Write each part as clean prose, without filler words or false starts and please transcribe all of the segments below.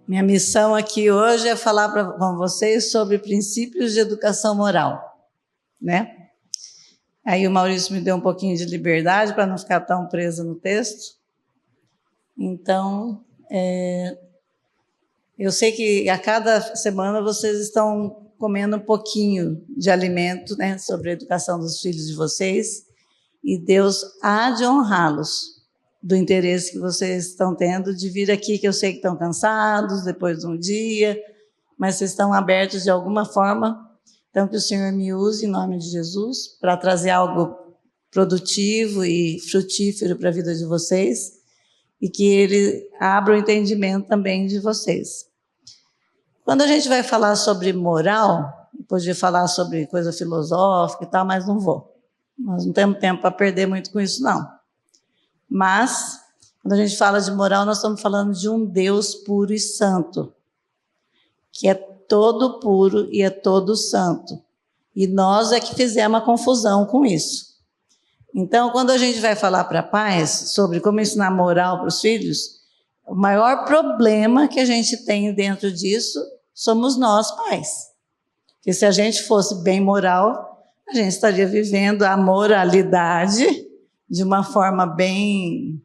Minha missão aqui hoje é falar com vocês sobre princípios de educação moral, né? Aí o Maurício me deu um pouquinho de liberdade para não ficar tão presa no texto. Então, eu sei que a cada semana vocês estão comendo um pouquinho de alimento, né, sobre a educação dos filhos de vocês, e Deus há de honrá-los do interesse que vocês estão tendo de vir aqui, que eu sei que estão cansados depois de um dia, mas vocês estão abertos de alguma forma. Então, que o Senhor me use, em nome de Jesus, para trazer algo produtivo e frutífero para a vida de vocês, e que Ele abra o entendimento também de vocês. Quando a gente vai falar sobre moral, eu podia falar sobre coisa filosófica e tal, mas não vou. Nós não temos tempo para perder muito com isso, não. Mas, quando a gente fala de moral, nós estamos falando de um Deus puro e santo, que é todo puro e é todo santo. E nós é que fizemos a confusão com isso. Então, quando a gente vai falar para pais sobre como ensinar moral para os filhos, o maior problema que a gente tem dentro disso somos nós, pais. Porque se a gente fosse bem moral, a gente estaria vivendo a moralidade de uma forma bem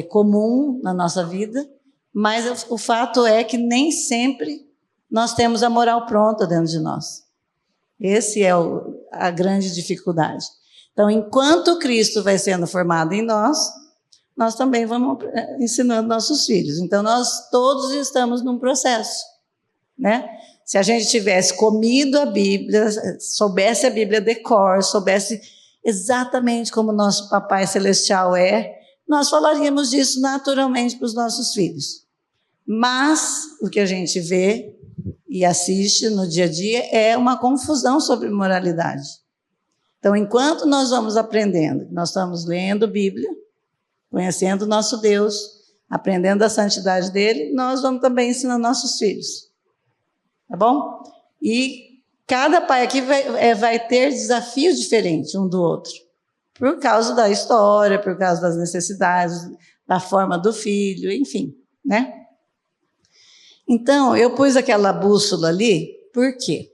comum na nossa vida, mas o fato é que nem sempre nós temos a moral pronta dentro de nós. Esse é a grande dificuldade. Então, enquanto Cristo vai sendo formado em nós, nós também vamos ensinando nossos filhos. Então, nós todos estamos num processo, né? Se a gente tivesse comido a Bíblia, soubesse a Bíblia de cor, soubesse exatamente como nosso Papai Celestial é, nós falaríamos disso naturalmente para os nossos filhos. Mas o que a gente vê e assiste no dia a dia é uma confusão sobre moralidade. Então, enquanto nós vamos aprendendo, nós estamos lendo Bíblia, conhecendo o nosso Deus, aprendendo a santidade dele, nós vamos também ensinar nossos filhos. Tá bom? E cada pai aqui vai ter desafios diferentes um do outro, por causa da história, por causa das necessidades, da forma do filho, enfim, né? Então, eu pus aquela bússola ali, por quê?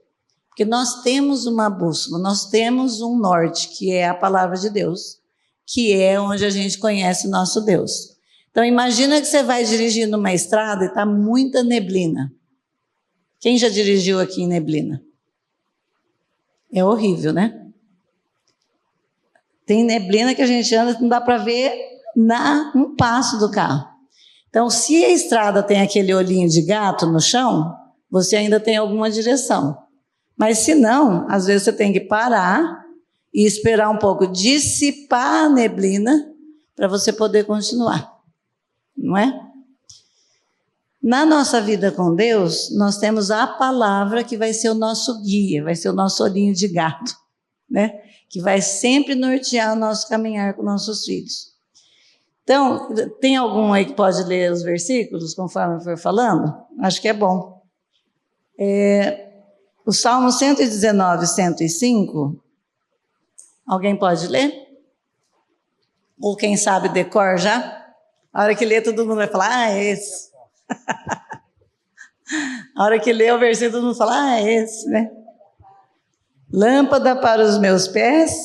Porque nós temos uma bússola, nós temos um norte, que é a palavra de Deus, que é onde a gente conhece o nosso Deus. Então, imagina que você vai dirigir numa estrada e está muita neblina. Quem já dirigiu aqui em neblina? É horrível, né? Tem neblina que a gente anda que não dá para ver um passo do carro. Então, se a estrada tem aquele olhinho de gato no chão, você ainda tem alguma direção. Mas se não, às vezes você tem que parar e esperar um pouco dissipar a neblina para você poder continuar. Não é? Na nossa vida com Deus, nós temos a palavra que vai ser o nosso guia, vai ser o nosso olhinho de gato, né? Que vai sempre nortear o nosso caminhar com nossos filhos. Então, tem algum aí que pode ler os versículos, conforme eu for falando? Acho que é bom. O Salmo 119, 105, alguém pode ler? Ou quem sabe decor já? A hora que lê, todo mundo vai falar, é esse. A hora que lê o versículo, todo mundo fala, é esse, né? Lâmpada para os meus pés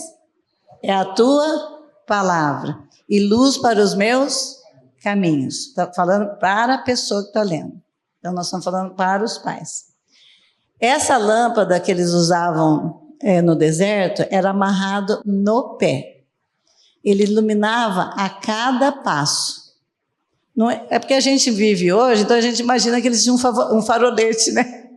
é a tua palavra, e luz para os meus caminhos. Está falando para a pessoa que está lendo. Então, nós estamos falando para os pais. Essa lâmpada que eles usavam no deserto era amarrado no pé. Ele iluminava a cada passo. Não é porque a gente vive hoje, então a gente imagina que eles tinham um farolete, né?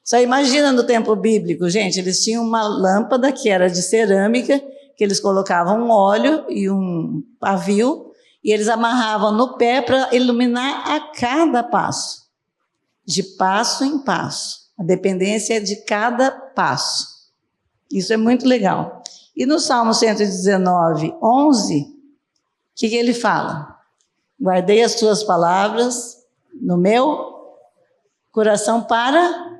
Só imagina no tempo bíblico, gente, eles tinham uma lâmpada que era de cerâmica, que eles colocavam um óleo e um pavio, e eles amarravam no pé para iluminar a cada passo, de passo em passo. A dependência é de cada passo. Isso é muito legal. E no Salmo 119, 11, o que ele fala? Guardei as tuas palavras no meu coração para...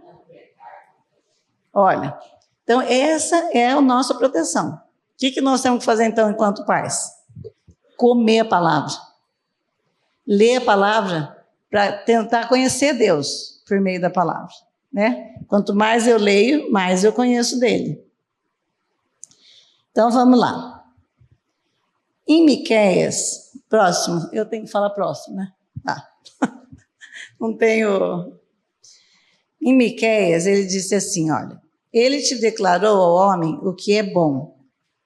Olha, então essa é a nossa proteção. O que nós temos que fazer então enquanto pais? Comer a palavra. Ler a palavra para tentar conhecer Deus por meio da palavra, né? Quanto mais eu leio, mais eu conheço dele. Então, vamos lá. Em Miqueias, próximo, eu tenho que falar próximo, né? Tá. Não tenho... Em Miqueias, ele disse assim, olha, ele te declarou ao homem o que é bom,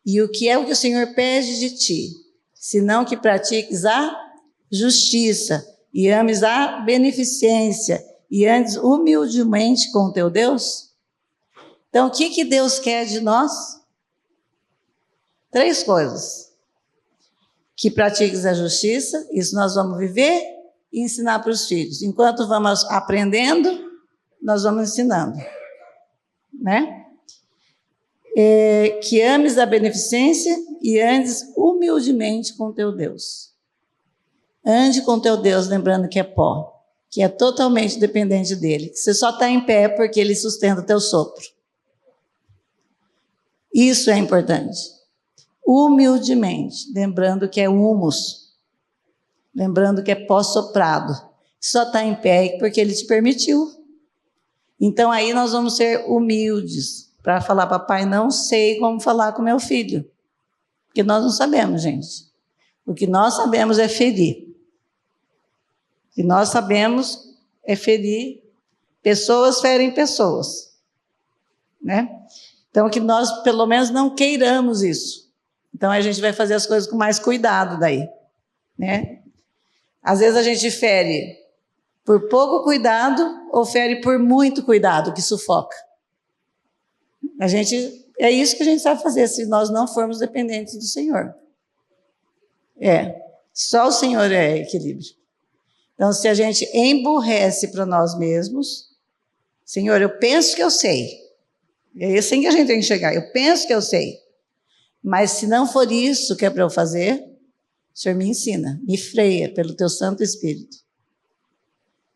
e o que é o que o Senhor pede de ti, senão que pratiques a justiça, e ames a beneficência, e andes humildemente com o teu Deus? Então, o que Deus quer de nós? 3 coisas. Que pratiques a justiça, isso nós vamos viver e ensinar para os filhos. Enquanto vamos aprendendo, nós vamos ensinando, né? Que ames a beneficência e andes humildemente com teu Deus. Ande com teu Deus, lembrando que é pó, que é totalmente dependente dele, que você só está em pé porque ele sustenta o teu sopro. Isso é importante. Humildemente, lembrando que é humus, lembrando que é pó soprado, só está em pé porque ele te permitiu. Então aí nós vamos ser humildes para falar, papai, não sei como falar com meu filho, porque nós não sabemos, gente. O que nós sabemos é ferir. O que nós sabemos é ferir. Pessoas ferem pessoas, né? Então que nós pelo menos não queiramos isso. Então a gente vai fazer as coisas com mais cuidado daí, né? Às vezes a gente fere por pouco cuidado ou fere por muito cuidado, que sufoca. É isso que a gente sabe fazer se nós não formos dependentes do Senhor. Só o Senhor é equilíbrio. Então, se a gente emburrece para nós mesmos, Senhor, eu penso que eu sei. É assim que a gente tem que chegar. Eu penso que eu sei. Mas se não for isso que é para eu fazer, o Senhor me ensina, me freia pelo teu Santo Espírito.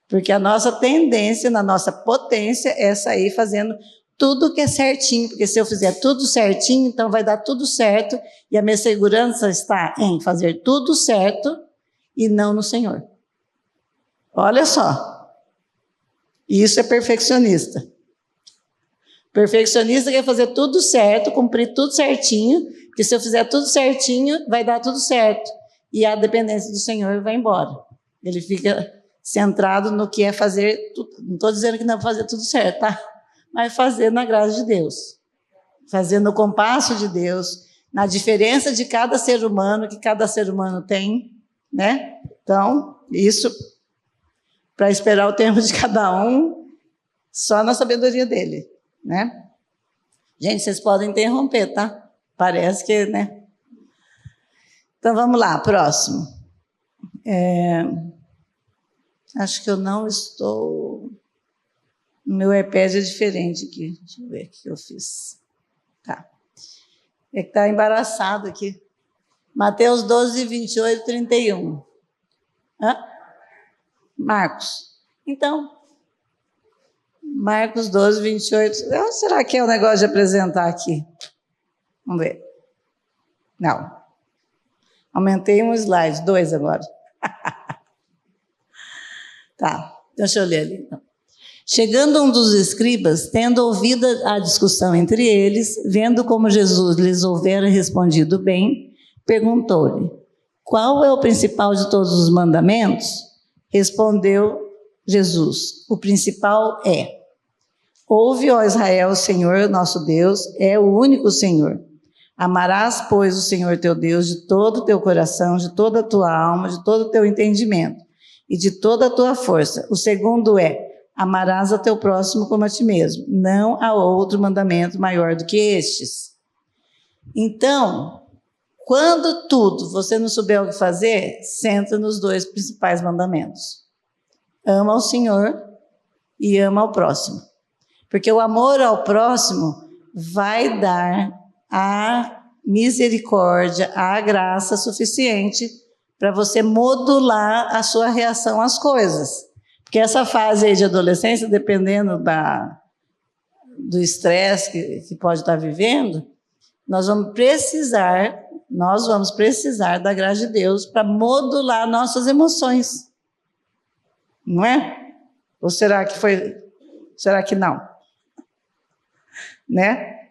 Porque a nossa tendência, na nossa potência, é sair fazendo tudo que é certinho, porque se eu fizer tudo certinho, então vai dar tudo certo, e a minha segurança está em fazer tudo certo e não no Senhor. Olha só, isso é perfeccionista. Perfeccionista quer fazer tudo certo, cumprir tudo certinho, porque se eu fizer tudo certinho, vai dar tudo certo, e a dependência do Senhor vai embora. Ele fica centrado no que é fazer, não estou dizendo que não é fazer tudo certo, tá? Mas fazer na graça de Deus, fazer no compasso de Deus, na diferença de cada ser humano, que cada ser humano tem, né? Então, isso, para esperar o tempo de cada um, só na sabedoria dele, né? Gente, vocês podem interromper, tá? Parece que, né? Então, vamos lá, próximo. Acho que eu não estou... O meu iPad é diferente aqui. Deixa eu ver o que eu fiz. Tá. É que está embaraçado aqui. Mateus 12, 28, 31. Marcos. Então, Marcos 12, 28. Será que é o negócio de apresentar aqui? Vamos ver. Não. Aumentei um slide, 2 agora. Tá, deixa eu ler ali, então. Chegando um dos escribas, tendo ouvido a discussão entre eles, vendo como Jesus lhes houvera respondido bem, perguntou-lhe, qual é o principal de todos os mandamentos? Respondeu Jesus, o principal é, ouve, ó Israel, o Senhor, nosso Deus, é o único Senhor. Amarás, pois, o Senhor teu Deus de todo o teu coração, de toda a tua alma, de todo o teu entendimento e de toda a tua força. O segundo é, amarás a teu próximo como a ti mesmo. Não há outro mandamento maior do que estes. Então, quando tudo você não souber o que fazer, senta nos 2 principais mandamentos. Ama ao Senhor e ama ao próximo. Porque o amor ao próximo vai dar a misericórdia, a graça suficiente para você modular a sua reação às coisas. Porque essa fase aí de adolescência, dependendo do estresse que pode estar vivendo, nós vamos precisar da graça de Deus para modular nossas emoções. Não é? Ou será que foi? Será que não? Né?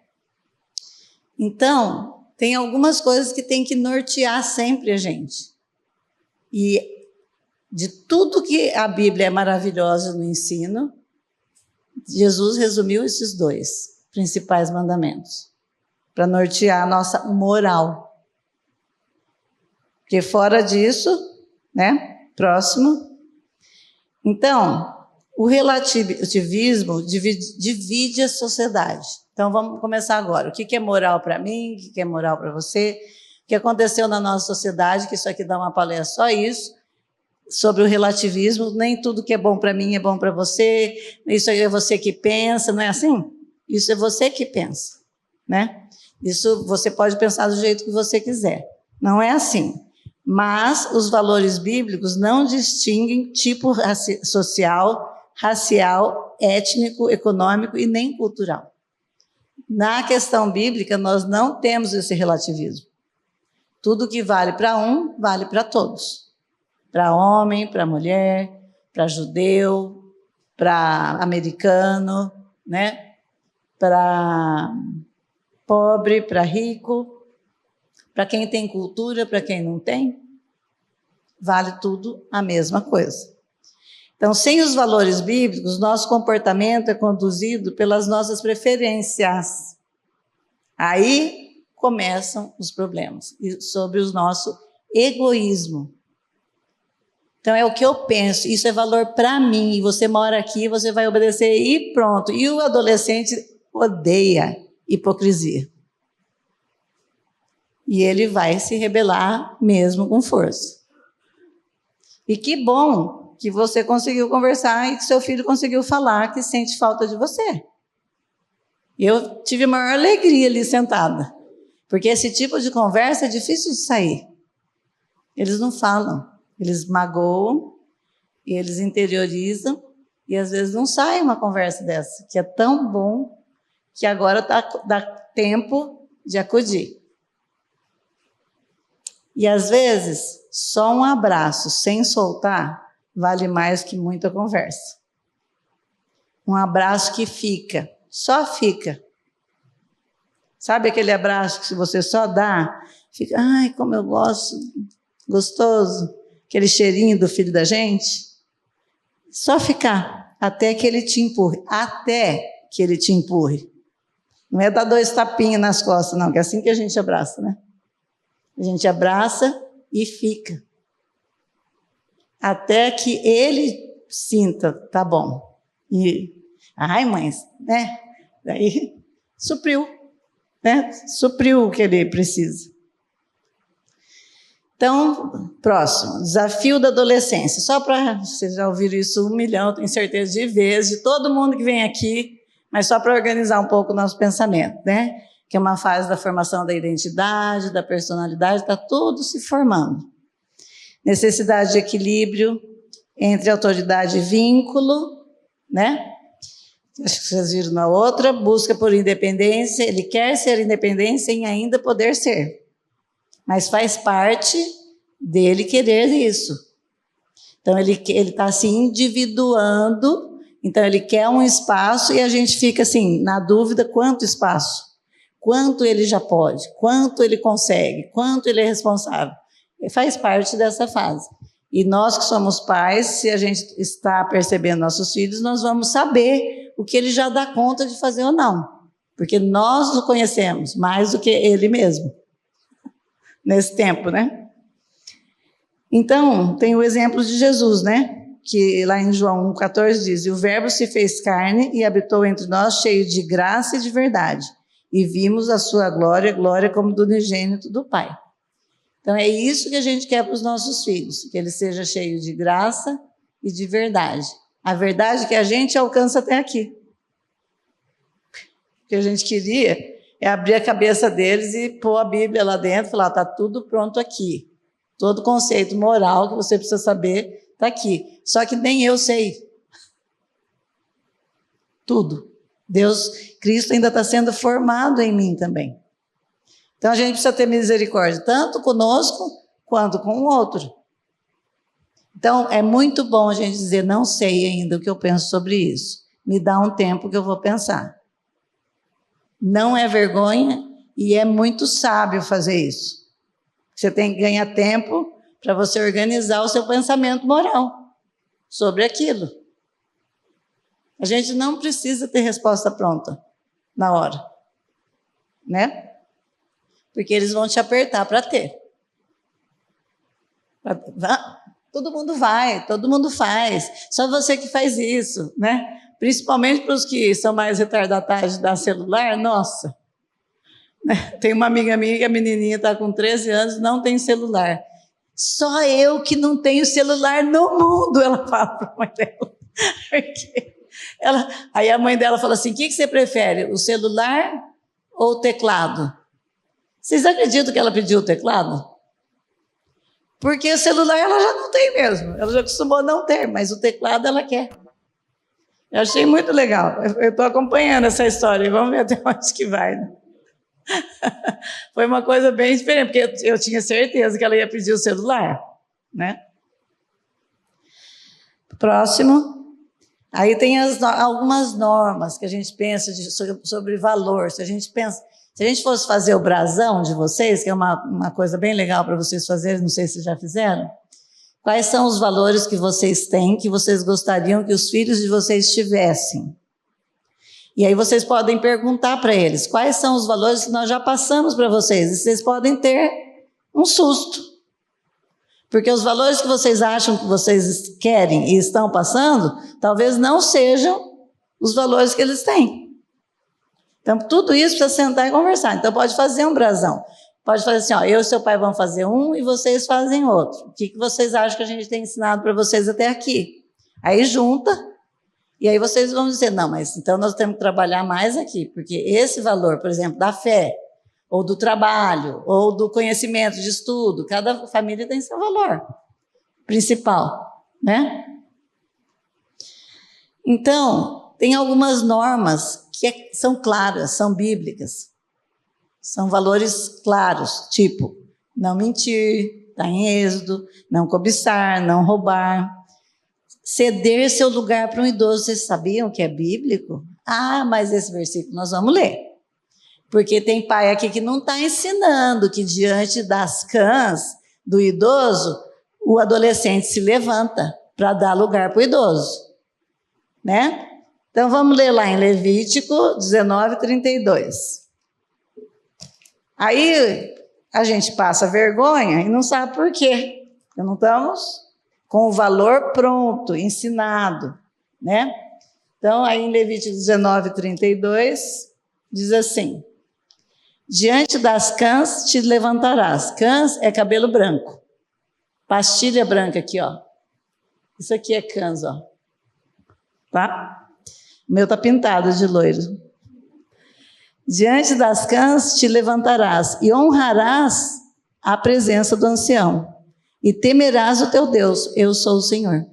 Então, tem algumas coisas que tem que nortear sempre a gente. E de tudo que a Bíblia é maravilhosa no ensino, Jesus resumiu esses 2 principais mandamentos para nortear a nossa moral. Porque fora disso, né? Próximo. Então, o relativismo divide a sociedade. Então, vamos começar agora. O que é moral para mim? O que é moral para você? O que aconteceu na nossa sociedade, que isso aqui dá uma palestra só isso, sobre o relativismo. Nem tudo que é bom para mim é bom para você. Isso aí é você que pensa, não é assim? Isso é você que pensa, né? Isso você pode pensar do jeito que você quiser. Não é assim. Mas os valores bíblicos não distinguem tipo social, racial, étnico, econômico e nem cultural. Na questão bíblica, nós não temos esse relativismo. Tudo que vale para um, vale para todos. Para homem, para mulher, para judeu, para americano, né? Para pobre, para rico, para quem tem cultura, para quem não tem, vale tudo a mesma coisa. Então, sem os valores bíblicos, nosso comportamento é conduzido pelas nossas preferências. Aí começam os problemas sobre o nosso egoísmo. Então, é o que eu penso, isso é valor para mim, você mora aqui, você vai obedecer e pronto. E o adolescente odeia hipocrisia. E ele vai se rebelar mesmo com força. E que bom que você conseguiu conversar e que seu filho conseguiu falar que sente falta de você. Eu tive a maior alegria ali sentada, porque esse tipo de conversa é difícil de sair. Eles não falam, eles magoam, e eles interiorizam, e às vezes não sai uma conversa dessa, que é tão bom que agora dá tempo de acudir. E às vezes, só um abraço sem soltar vale mais que muita conversa. Um abraço que fica, só fica. Sabe aquele abraço que se você só dá, fica, ai, como eu gosto, gostoso, aquele cheirinho do filho da gente? Só ficar, até que ele te empurre, até que ele te empurre. Não é dar 2 tapinhas nas costas, não, que é assim que a gente abraça, né? A gente abraça e fica. Até que ele sinta, tá bom. E, ai, mãe, né? Daí, supriu, né? Supriu o que ele precisa. Então, próximo, desafio da adolescência. Só para, vocês já ouviram isso 1 milhão, tenho certeza de vezes, de todo mundo que vem aqui, mas só para organizar um pouco o nosso pensamento, né? Que é uma fase da formação da identidade, da personalidade, está tudo se formando. Necessidade de equilíbrio entre autoridade e vínculo, né? Acho que vocês viram na outra, busca por independência, ele quer ser independente sem ainda poder ser, mas faz parte dele querer isso. Então, ele está se individuando, então ele quer um espaço e a gente fica assim, na dúvida, quanto espaço? Quanto ele já pode, quanto ele consegue, quanto ele é responsável. Ele faz parte dessa fase. E nós que somos pais, se a gente está percebendo nossos filhos, nós vamos saber o que ele já dá conta de fazer ou não. Porque nós o conhecemos mais do que ele mesmo. Nesse tempo, né? Então, tem o exemplo de Jesus, né? Que lá em João 1,14 diz, e o verbo se fez carne e habitou entre nós cheio de graça e de verdade. E vimos a sua glória, glória como do unigênito do Pai. Então, é isso que a gente quer para os nossos filhos, que ele seja cheio de graça e de verdade. A verdade que a gente alcança até aqui. O que a gente queria é abrir a cabeça deles e pôr a Bíblia lá dentro e falar, está tudo pronto aqui. Todo conceito moral que você precisa saber está aqui. Só que nem eu sei. Tudo. Cristo ainda está sendo formado em mim também. Então, a gente precisa ter misericórdia, tanto conosco, quanto com o outro. Então, é muito bom a gente dizer, não sei ainda o que eu penso sobre isso. Me dá um tempo que eu vou pensar. Não é vergonha e é muito sábio fazer isso. Você tem que ganhar tempo para você organizar o seu pensamento moral sobre aquilo. A gente não precisa ter resposta pronta na hora, né? Porque eles vão te apertar para ter. Todo mundo vai, todo mundo faz. Só você que faz isso, né? Principalmente para os que são mais retardatários de dar celular, nossa. Tem uma amiga minha que a menininha está com 13 anos, não tem celular. Só eu que não tenho celular no mundo, ela fala para a mãe dela. Aí a mãe dela fala assim, o que você prefere, o celular ou o teclado? Vocês acreditam que ela pediu o teclado? Porque o celular ela já não tem mesmo, ela já acostumou a não ter, mas o teclado ela quer. Eu achei muito legal, eu estou acompanhando essa história, vamos ver até onde que vai, né? Foi uma coisa bem diferente, porque eu tinha certeza que ela ia pedir o celular, né? Próximo. Aí tem algumas normas que a gente pensa sobre valor. Se a gente fosse fazer o brasão de vocês, que é uma coisa bem legal para vocês fazerem, não sei se já fizeram, quais são os valores que vocês têm, que vocês gostariam que os filhos de vocês tivessem? E aí vocês podem perguntar para eles, quais são os valores que nós já passamos para vocês? E vocês podem ter um susto. Porque os valores que vocês acham que vocês querem e estão passando, talvez não sejam os valores que eles têm. Então, tudo isso precisa sentar e conversar. Então, pode fazer um brasão. Pode fazer assim, ó, eu e seu pai vão fazer um e vocês fazem outro. O que vocês acham que a gente tem ensinado para vocês até aqui? Aí junta, e aí vocês vão dizer, não, mas então nós temos que trabalhar mais aqui, porque esse valor, por exemplo, da fé, ou do trabalho, ou do conhecimento, de estudo, cada família tem seu valor principal, né? Então, tem algumas normas que são claras, são bíblicas, são valores claros, tipo, não mentir, está em Êxodo, não cobiçar, não roubar, ceder seu lugar para um idoso. Vocês sabiam que é bíblico? Ah, mas esse versículo nós vamos ler. Porque tem pai aqui que não está ensinando que diante das cãs do idoso, o adolescente se levanta para dar lugar para o idoso, né? Então vamos ler lá em Levítico 19:32. Aí a gente passa vergonha e não sabe por quê. Porque não estamos com o valor pronto, ensinado, né? Então aí em Levítico 19:32 diz assim: diante das cãs te levantarás. Cãs é cabelo branco. Pastilha branca aqui, ó. Isso aqui é cãs, ó. Tá? O meu tá pintado de loiro. Diante das cãs te levantarás e honrarás a presença do ancião. E temerás o teu Deus, eu sou o Senhor.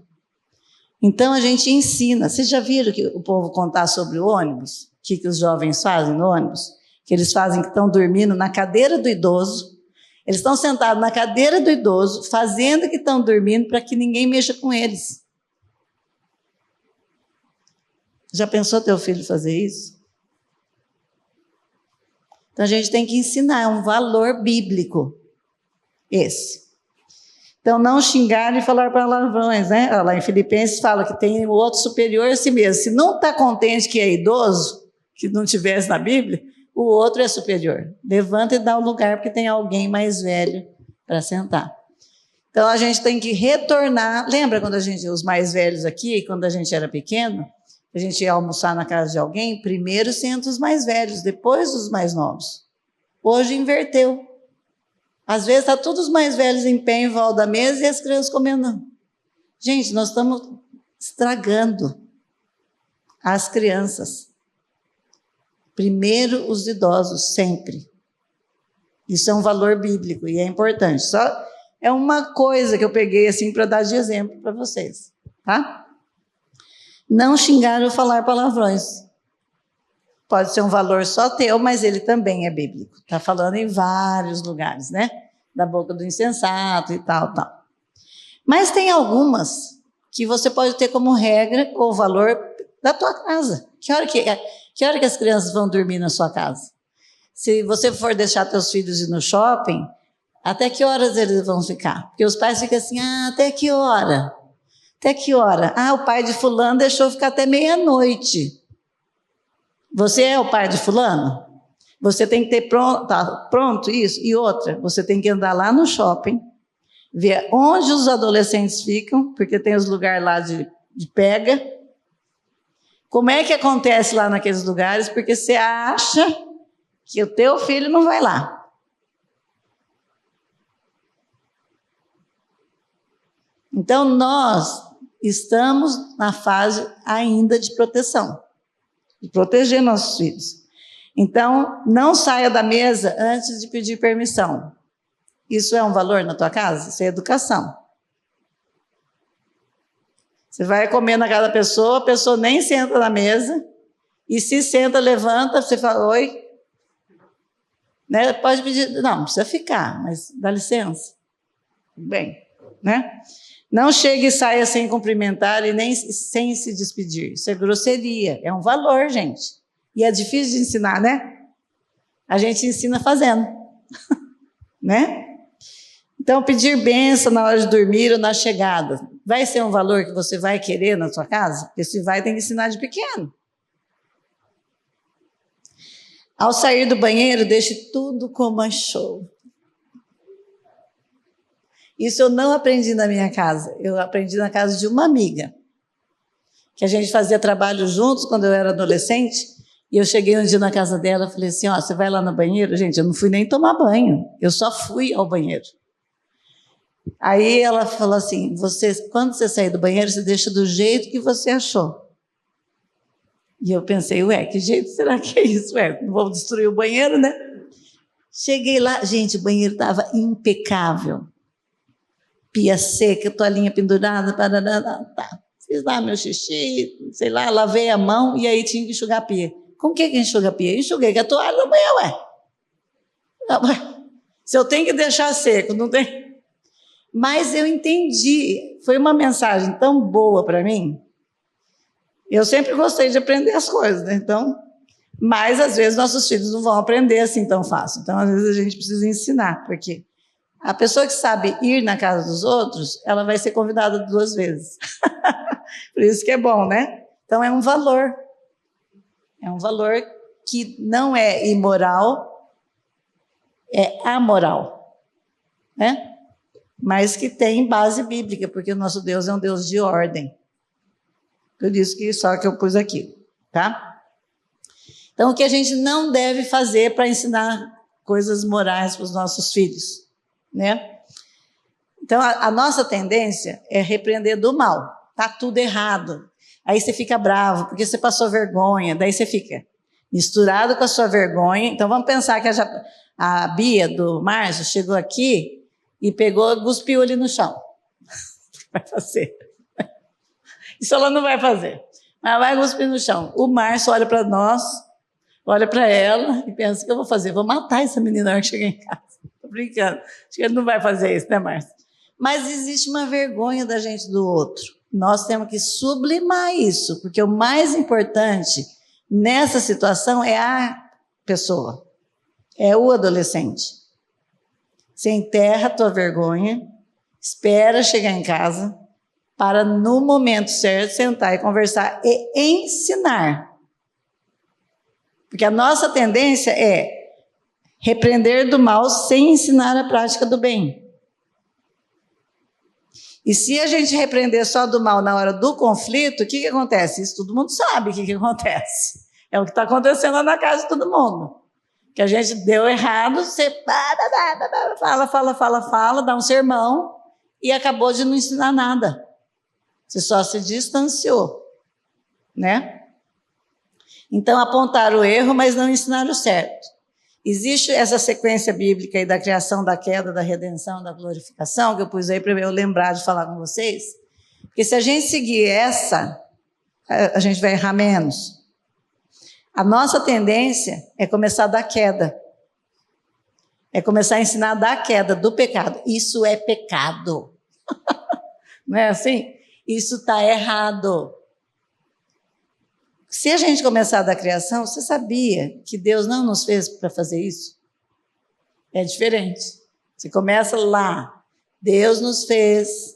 Então a gente ensina. Vocês já viram que o povo contar sobre o ônibus? O que os jovens fazem no ônibus? Que eles fazem que estão dormindo na cadeira do idoso. Eles estão sentados na cadeira do idoso, fazendo que estão dormindo para que ninguém mexa com eles. Já pensou teu filho fazer isso? Então a gente tem que ensinar, é um valor bíblico esse. Então não xingar e falar palavrões, né? Lá em Filipenses fala que tem o outro superior a si mesmo. Se não está contente que é idoso, que não tivesse na Bíblia, o outro é superior. Levanta e dá um lugar, porque tem alguém mais velho para sentar. Então, a gente tem que retornar. Lembra quando os mais velhos aqui, quando a gente era pequeno, a gente ia almoçar na casa de alguém, primeiro senta os mais velhos, depois os mais novos. Hoje inverteu. Às vezes, está todos os mais velhos em pé em volta da mesa e as crianças comendo. Gente, nós estamos estragando as crianças. Primeiro os idosos, sempre. Isso é um valor bíblico e é importante. Só é uma coisa que eu peguei assim para dar de exemplo para vocês, tá? Não xingar ou falar palavrões. Pode ser um valor só teu, mas ele também é bíblico. Está falando em vários lugares, né? Da boca do insensato e tal, tal. Mas tem algumas que você pode ter como regra ou valor da tua casa. Que hora que as crianças vão dormir na sua casa? Se você for deixar teus filhos ir no shopping, até que horas eles vão ficar? Porque os pais ficam assim, até que hora? Até que hora? O pai de fulano deixou ficar até meia-noite. Você é o pai de fulano? Você tem que ter pronto isso. E outra, você tem que andar lá no shopping, ver onde os adolescentes ficam, porque tem os lugares lá de pega. Como é que acontece lá naqueles lugares? Porque você acha que o teu filho não vai lá. Então, nós estamos na fase ainda de proteção, de proteger nossos filhos. Então, não saia da mesa antes de pedir permissão. Isso é um valor na tua casa? Isso é educação. Você vai comer na casa da pessoa, a pessoa nem senta na mesa, e se senta, levanta, você fala, oi. Né? Pode pedir, não precisa ficar, mas dá licença. Bem, né? Não chegue e saia sem cumprimentar e nem sem se despedir. Isso é grosseria, é um valor, gente. E é difícil de ensinar, né? A gente ensina fazendo, né? Então, pedir bênção na hora de dormir ou na chegada, vai ser um valor que você vai querer na sua casa? Porque se vai, tem que ensinar de pequeno. Ao sair do banheiro, deixe tudo como achou. Isso eu não aprendi na minha casa, eu aprendi na casa de uma amiga, que a gente fazia trabalho juntos quando eu era adolescente, e eu cheguei um dia na casa dela e falei assim, você vai lá no banheiro? Gente, eu não fui nem tomar banho, eu só fui ao banheiro. Aí ela falou assim, quando você sair do banheiro, você deixa do jeito que você achou. E eu pensei, que jeito será que é isso? Não vou destruir o banheiro, né? Cheguei lá, gente, o banheiro estava impecável. Pia seca, toalhinha pendurada, tá. Fiz lá meu xixi, sei lá, lavei a mão e aí tinha que enxugar a pia. Como que enxuga a pia? Enxuguei com a toalha no banheiro, Se eu tenho que deixar seco, não tem. Mas eu entendi, foi uma mensagem tão boa para mim. Eu sempre gostei de aprender as coisas, né? Então, mas às vezes nossos filhos não vão aprender assim tão fácil. Então, às vezes a gente precisa ensinar, porque a pessoa que sabe ir na casa dos outros, ela vai ser convidada 2 vezes. Por isso que é bom, né? Então, é um valor. É um valor que não é imoral, é amoral, né? Mas que tem base bíblica, porque o nosso Deus é um Deus de ordem. Por isso que só que eu pus aqui, tá? Então, o que a gente não deve fazer para ensinar coisas morais para os nossos filhos, né? Então, a nossa tendência é repreender do mal. Tá tudo errado. Aí você fica bravo, porque você passou vergonha, daí você fica misturado com a sua vergonha. Então, vamos pensar que a Bia do Márcio chegou aqui e pegou, cuspiu ali no chão. Vai fazer. Isso ela não vai fazer. Mas vai cuspir no chão. O Márcio olha para nós, olha para ela e pensa, o que eu vou fazer? Vou matar essa menina na hora que chegar em casa. Estou brincando. Acho que ele não vai fazer isso, né, Márcio? Mas existe uma vergonha da gente do outro. Nós temos que sublimar isso, porque o mais importante nessa situação é a pessoa, é o adolescente. Você enterra a tua vergonha, espera chegar em casa, para no momento certo sentar e conversar e ensinar. Porque a nossa tendência é repreender do mal sem ensinar a prática do bem. E se a gente repreender só do mal na hora do conflito, o que acontece? Isso todo mundo sabe o que acontece. É o que está acontecendo lá na casa de todo mundo. Que a gente deu errado, você fala, dá um sermão e acabou de não ensinar nada. Você só se distanciou, né? Então, apontar o erro, mas não ensinar o certo. Existe essa sequência bíblica aí da criação, da queda, da redenção, da glorificação, que eu pus aí para eu lembrar de falar com vocês, porque se a gente seguir essa, a gente vai errar menos. A nossa tendência é começar da queda. É começar a ensinar da queda, do pecado. Isso é pecado. Não é assim? Isso está errado. Se a gente começar da criação, você sabia que Deus não nos fez para fazer isso? É diferente. Você começa lá. Deus nos fez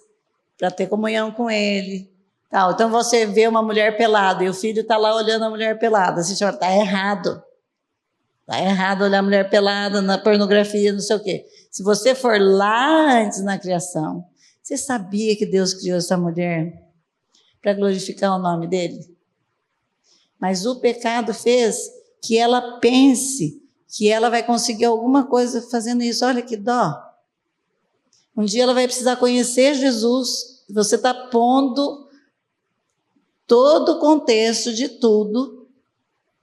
para ter comunhão com Ele. Tal. Então você vê uma mulher pelada e o filho está lá olhando a mulher pelada. Você fala, está errado. Está errado olhar a mulher pelada na pornografia, não sei o quê. Se você for lá antes na criação, você sabia que Deus criou essa mulher para glorificar o nome dEle? Mas o pecado fez que ela pense que ela vai conseguir alguma coisa fazendo isso. Olha que dó. Um dia ela vai precisar conhecer Jesus. Você está pondo todo o contexto de tudo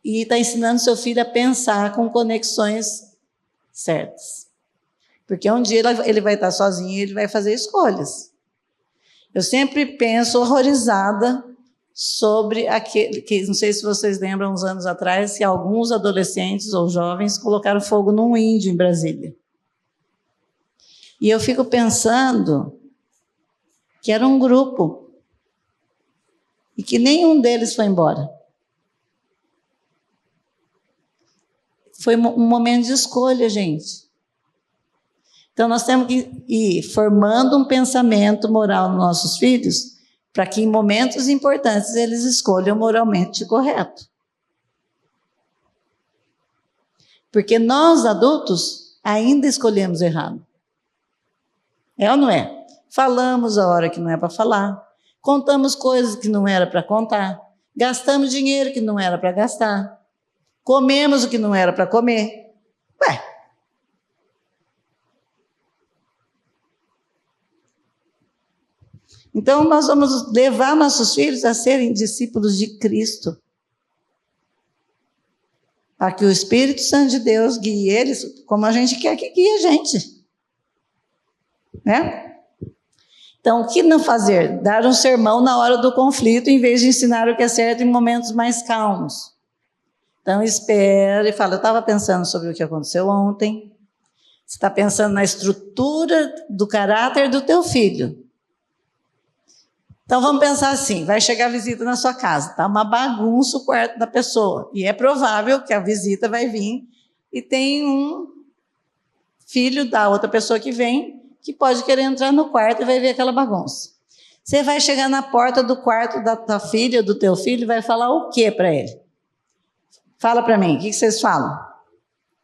e está ensinando seu filho a pensar com conexões certas. Porque um dia ele vai estar sozinho e ele vai fazer escolhas. Eu sempre penso horrorizada sobre aquele que, não sei se vocês lembram, uns anos atrás, que alguns adolescentes ou jovens colocaram fogo num índio em Brasília. E eu fico pensando que era um grupo e que nenhum deles foi embora. Foi um momento de escolha, gente. Então nós temos que ir formando um pensamento moral nos nossos filhos para que em momentos importantes eles escolham moralmente correto. Porque nós, adultos, ainda escolhemos errado. É ou não é? Falamos a hora que não é para falar, contamos coisas que não era para contar, gastamos dinheiro que não era para gastar, comemos o que não era para comer. Ué. Então, nós vamos levar nossos filhos a serem discípulos de Cristo. Para que o Espírito Santo de Deus guie eles como a gente quer que guie a gente. Né? Então, o que não fazer? Dar um sermão na hora do conflito, em vez de ensinar o que é certo em momentos mais calmos. Então, espere e fala, eu estava pensando sobre o que aconteceu ontem. Você está pensando na estrutura do caráter do teu filho. Então, vamos pensar assim, vai chegar a visita na sua casa, está uma bagunça o quarto da pessoa, e é provável que a visita vai vir e tem um filho da outra pessoa que vem, que pode querer entrar no quarto e vai ver aquela bagunça. Você vai chegar na porta do quarto da tua filha, do teu filho, e vai falar o que para ele? Fala para mim, o que vocês falam?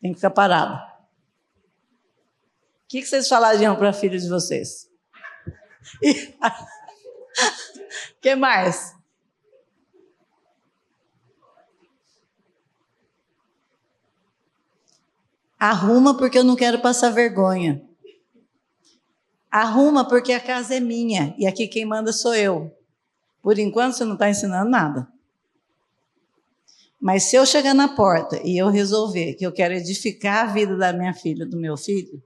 Tem que ficar parado. O que vocês falariam para filho de vocês? O que mais? Arruma porque eu não quero passar vergonha. Arruma porque a casa é minha e aqui quem manda sou eu. Por enquanto você não está ensinando nada. Mas se eu chegar na porta e eu resolver que eu quero edificar a vida da minha filha, do meu filho,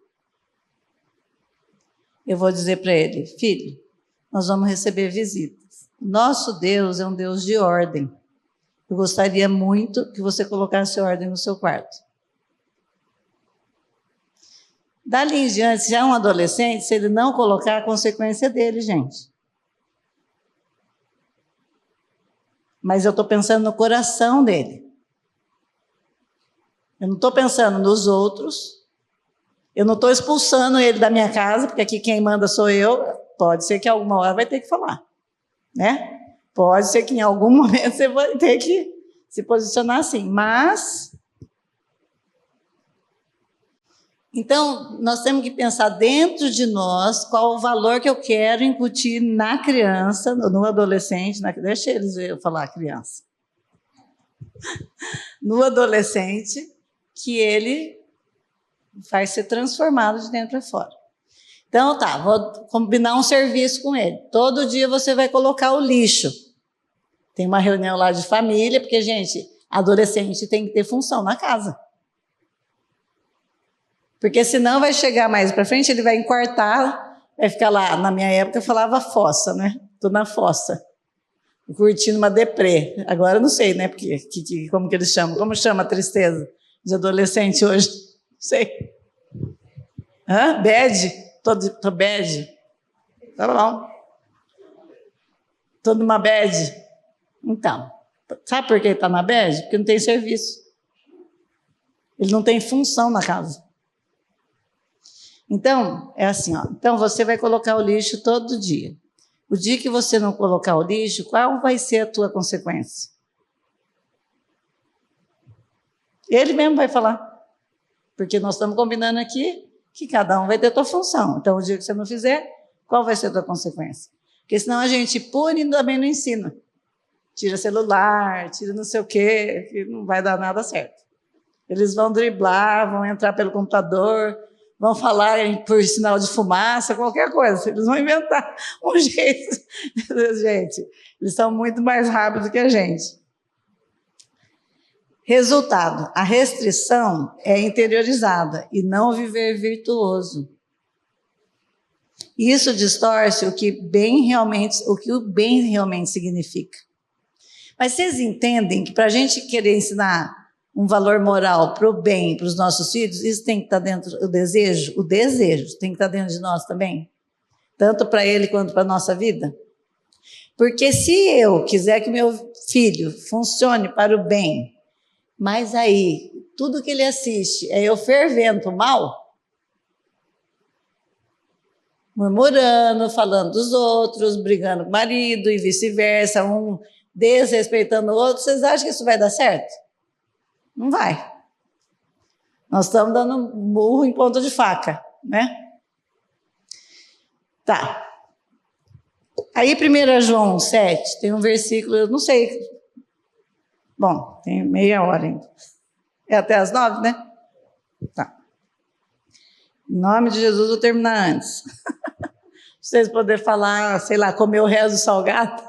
eu vou dizer para ele, filho, nós vamos receber visitas. Nosso Deus é um Deus de ordem. Eu gostaria muito que você colocasse ordem no seu quarto. Dali em diante, já é um adolescente, se ele não colocar, a consequência dele, gente. Mas eu estou pensando no coração dele. Eu não estou pensando nos outros. Eu não estou expulsando ele da minha casa, porque aqui quem manda sou eu. Pode ser que alguma hora vai ter que falar. Né? Pode ser que em algum momento você vai ter que se posicionar assim. Mas... Então, nós temos que pensar dentro de nós qual o valor que eu quero incutir na criança, no adolescente, deixa eles eu falar criança. No adolescente, que ele vai ser transformado de dentro para fora. Então, tá, vou combinar um serviço com ele. Todo dia você vai colocar o lixo. Tem uma reunião lá de família, porque, gente, adolescente tem que ter função na casa. Porque senão vai chegar mais para frente, ele vai enquartar, vai ficar lá, na minha época eu falava fossa, né? Estou na fossa, curtindo uma deprê. Agora eu não sei, né? Porque, como que eles chamam? Como chama a tristeza de adolescente hoje? Não sei. Hã? Bad? Tô bad. Tá bom. Estou numa bad. Então, sabe por que ele está na bad? Porque não tem serviço. Ele não tem função na casa. Então, é assim, ó. Então você vai colocar o lixo todo dia. O dia que você não colocar o lixo, qual vai ser a tua consequência? Ele mesmo vai falar. Porque nós estamos combinando aqui que cada um vai ter a tua função. Então, o dia que você não fizer, qual vai ser a tua consequência? Porque senão a gente pune e também não ensina. Tira celular, tira não sei o quê, que não vai dar nada certo. Eles vão driblar, vão entrar pelo computador, vão falar por sinal de fumaça, qualquer coisa. Eles vão inventar um jeito. Gente, eles são muito mais rápidos que a gente. Resultado, a restrição é interiorizada e não viver virtuoso. Isso distorce o que o bem realmente significa. Mas vocês entendem que para a gente querer ensinar um valor moral para o bem, para os nossos filhos, isso tem que estar dentro do desejo? O desejo tem que estar dentro de nós também? Tanto para ele quanto para a nossa vida? Porque se eu quiser que meu filho funcione para o bem, mas aí tudo que ele assiste é eu fervendo para o mal, murmurando, falando dos outros, brigando com o marido e vice-versa, um desrespeitando o outro, vocês acham que isso vai dar certo? Não vai. Nós estamos dando burro em ponta de faca, né? Tá. Aí 1 João 7, tem um versículo, eu não sei. Bom, tem meia hora ainda. É até as 9, né? Tá. Em nome de Jesus, vou terminar antes. Vocês poderem falar, sei lá, comer o resto do salgado.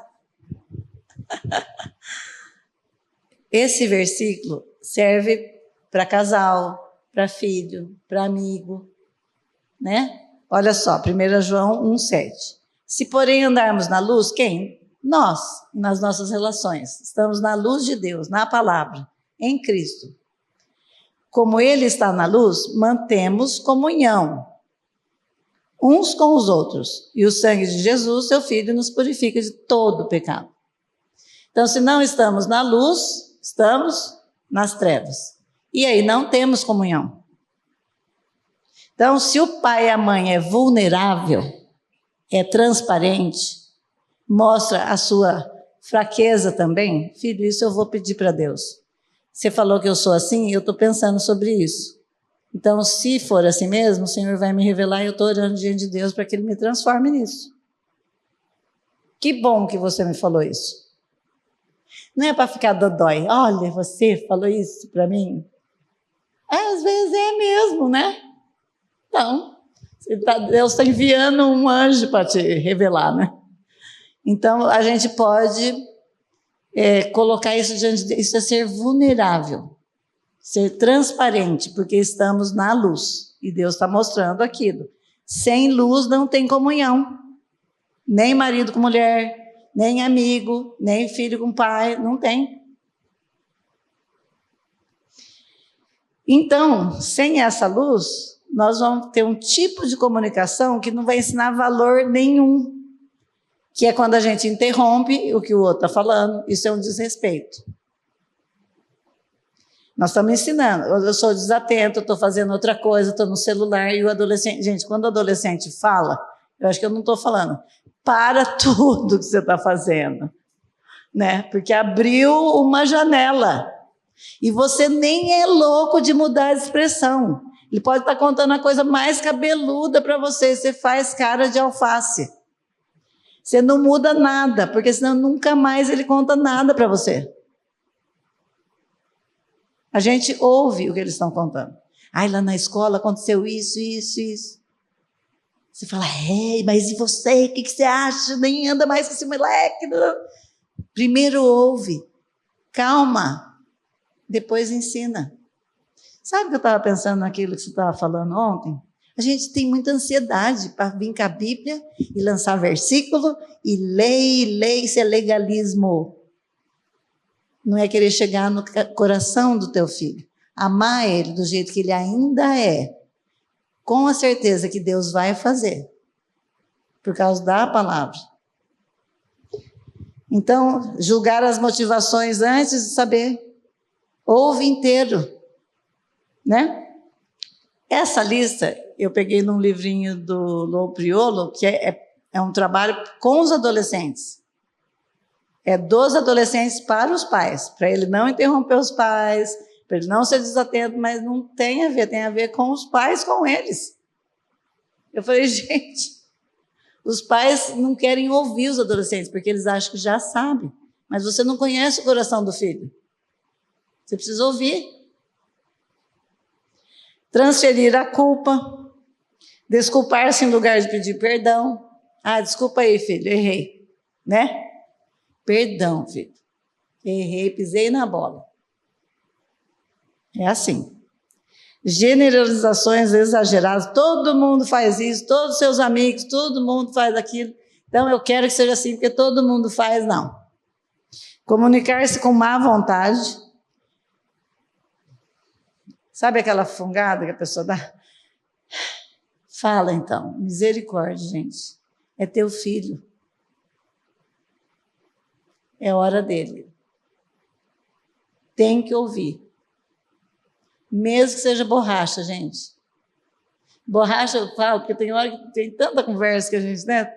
Esse versículo serve para casal, para filho, para amigo, né? Olha só, 1 João 1,7. Se, porém, andarmos na luz, quem? Nós, nas nossas relações. Estamos na luz de Deus, na palavra, em Cristo. Como Ele está na luz, mantemos comunhão uns com os outros. E o sangue de Jesus, seu Filho, nos purifica de todo pecado. Então, se não estamos na luz, estamos nas trevas. E aí não temos comunhão. Então, se o pai e a mãe é vulnerável, é transparente, mostra a sua fraqueza também, filho, isso eu vou pedir para Deus. Você falou que eu sou assim, eu estou pensando sobre isso. Então, se for assim mesmo, o Senhor vai me revelar e eu estou orando diante de Deus para que Ele me transforme nisso. Que bom que você me falou isso. Não é para ficar dodói. Olha, você falou isso para mim. Às vezes é mesmo, né? Então, Deus está enviando um anjo para te revelar, né? Então, a gente pode colocar isso diante de Deus. Isso é ser vulnerável, ser transparente, porque estamos na luz. E Deus está mostrando aquilo. Sem luz não tem comunhão. Nem marido com mulher, nem amigo, nem filho com pai, não tem. Então, sem essa luz, nós vamos ter um tipo de comunicação que não vai ensinar valor nenhum, que é quando a gente interrompe o que o outro está falando. Isso é um desrespeito. Nós estamos ensinando. Eu sou desatento, estou fazendo outra coisa, estou no celular, e o adolescente... Gente, quando o adolescente fala, eu acho que eu não estou falando, para tudo que você está fazendo, né? Porque abriu uma janela. E você nem é louco de mudar de expressão. Ele pode estar contando a coisa mais cabeluda para você, você faz cara de alface. Você não muda nada, porque senão nunca mais ele conta nada para você. A gente ouve o que eles estão contando. Ai, lá na escola aconteceu isso, isso, isso. Você fala, mas e você? O que você acha? Nem anda mais com esse moleque. Primeiro ouve, calma, depois ensina. Sabe o que eu estava pensando naquilo que você estava falando ontem? A gente tem muita ansiedade para vir com a Bíblia e lançar versículo e ler, isso é legalismo. Não é querer chegar no coração do teu filho. Amar ele do jeito que ele ainda é. Com a certeza que Deus vai fazer. Por causa da palavra. Então, julgar as motivações antes de saber. Ouve inteiro, né? Essa lista eu peguei num livrinho do Lou Priolo, que é um trabalho com os adolescentes. É dos adolescentes para os pais, para ele não interromper os pais, para ele não ser desatento, mas não tem a ver com os pais, com eles. Eu falei, gente, os pais não querem ouvir os adolescentes, porque eles acham que já sabem, mas você não conhece o coração do filho. Você precisa ouvir. Transferir a culpa, desculpar-se em lugar de pedir perdão. Ah, desculpa aí, filho, errei, né? Perdão, filho, errei, pisei na bola. É assim. Generalizações exageradas, todo mundo faz isso, todos os seus amigos, todo mundo faz aquilo. Então, eu quero que seja assim, porque todo mundo faz, não. Comunicar-se com má vontade. Sabe aquela fungada que a pessoa dá? Fala, então. Misericórdia, gente. É teu filho. É hora dele. Tem que ouvir. Mesmo que seja borracha, gente. Borracha eu falo, porque tem hora que tem tanta conversa que a gente, né,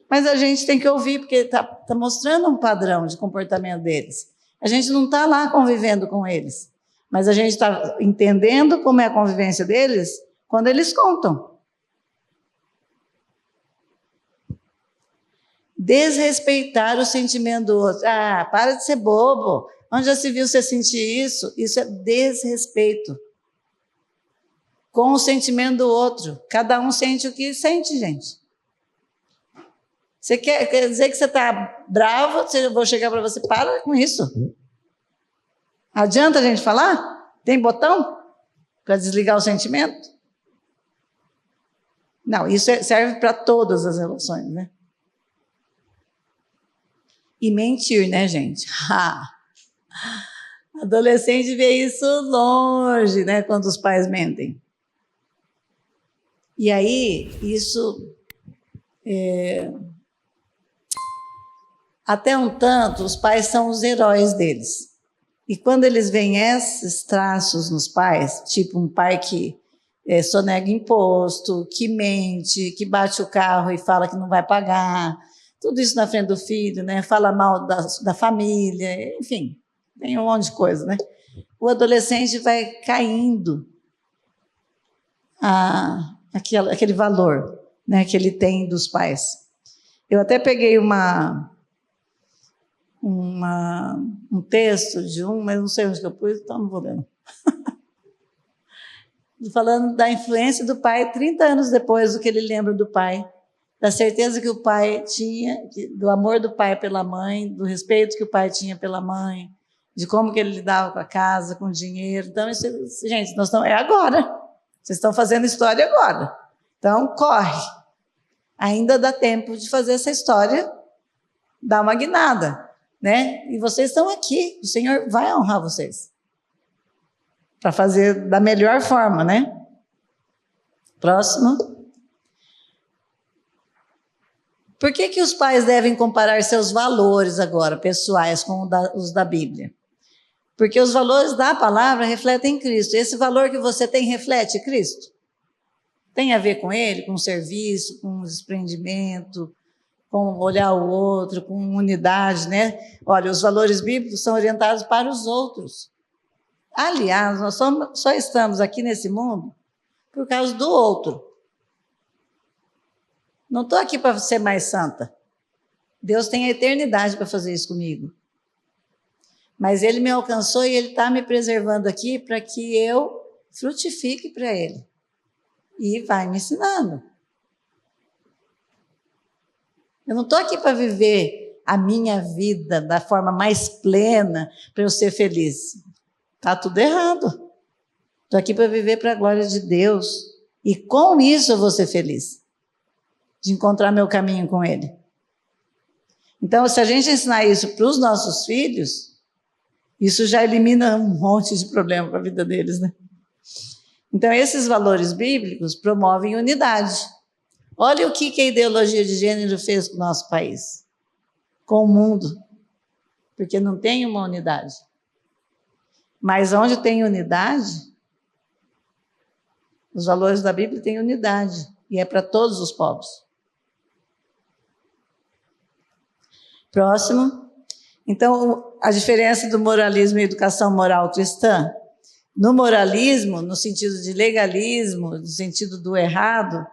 Mas a gente tem que ouvir, porque está mostrando um padrão de comportamento deles. A gente não está lá convivendo com eles, mas a gente está entendendo como é a convivência deles quando eles contam. Desrespeitar o sentimento do outro. Ah, para de ser bobo. Onde já se viu você sentir isso? Isso é desrespeito com o sentimento do outro. Cada um sente o que sente, gente. Você quer dizer que você está bravo? Eu vou chegar para você, para com isso. Adianta a gente falar? Tem botão para desligar o sentimento? Não, isso serve para todas as relações, né? E mentir, né, gente? Adolescente vê isso longe, né, quando os pais mentem. E aí, isso... até um tanto, os pais são os heróis deles. E quando eles veem esses traços nos pais, tipo um pai que sonega imposto, que mente, que bate o carro e fala que não vai pagar, tudo isso na frente do filho, né? Fala mal da família, enfim, tem um monte de coisa, né? O adolescente vai caindo aquele valor, né, que ele tem dos pais. Eu até peguei um texto de mas não sei onde que eu pus, então não vou ler. Falando da influência do pai 30 anos depois do que ele lembra do pai, da certeza que o pai tinha, do amor do pai pela mãe, do respeito que o pai tinha pela mãe, de como que ele lidava com a casa, com o dinheiro. Então, isso, gente, é agora. Vocês estão fazendo história agora. Então, corre. Ainda dá tempo de fazer essa história, dar uma guinada, né? E vocês estão aqui, o Senhor vai honrar vocês. Para fazer da melhor forma, né? Próximo. Por que os pais devem comparar seus valores agora, pessoais, com os da Bíblia? Porque os valores da palavra refletem Cristo. Esse valor que você tem reflete Cristo? Tem a ver com Ele, com o serviço, com o desprendimento, com olhar o outro, com unidade, né? Olha, os valores bíblicos são orientados para os outros. Aliás, nós só estamos aqui nesse mundo por causa do outro. Não estou aqui para ser mais santa. Deus tem a eternidade para fazer isso comigo. Mas Ele me alcançou e Ele está me preservando aqui para que eu frutifique para Ele. E vai me ensinando. Eu não estou aqui para viver a minha vida da forma mais plena para eu ser feliz. Está tudo errado. Estou aqui para viver para a glória de Deus. E com isso eu vou ser feliz. De encontrar meu caminho com Ele. Então, se a gente ensinar isso para os nossos filhos, isso já elimina um monte de problema para a vida deles, né? Então, esses valores bíblicos promovem unidade. Olha o que a ideologia de gênero fez com o nosso país. com o mundo, porque não tem uma unidade. Mas onde tem unidade, os valores da Bíblia têm unidade, e é para todos os povos. Próximo. Então, a diferença do moralismo e educação moral cristã. No moralismo, no sentido de legalismo, no sentido do errado,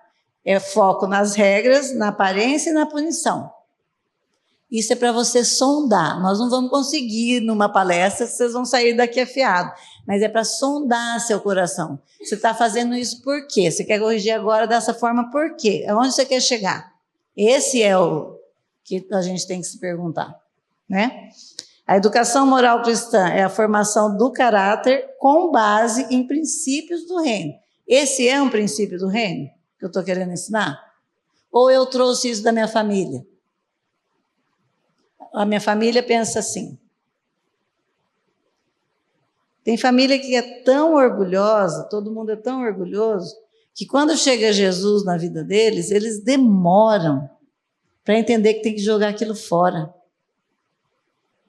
é foco nas regras, na aparência e na punição. Isso é para você sondar. Nós não vamos conseguir numa palestra, vocês vão sair daqui afiados, mas é para sondar seu coração. Você está fazendo isso por quê? Você quer corrigir agora dessa forma por quê? Aonde você quer chegar? Esse é o que a gente tem que se perguntar, né? A educação moral cristã é a formação do caráter com base em princípios do reino. Esse é um princípio do reino que eu estou querendo ensinar? Ou eu trouxe isso da minha família? A minha família pensa assim. Tem família que é tão orgulhosa, todo mundo é tão orgulhoso, que quando chega Jesus na vida deles, eles demoram para entender que tem que jogar aquilo fora.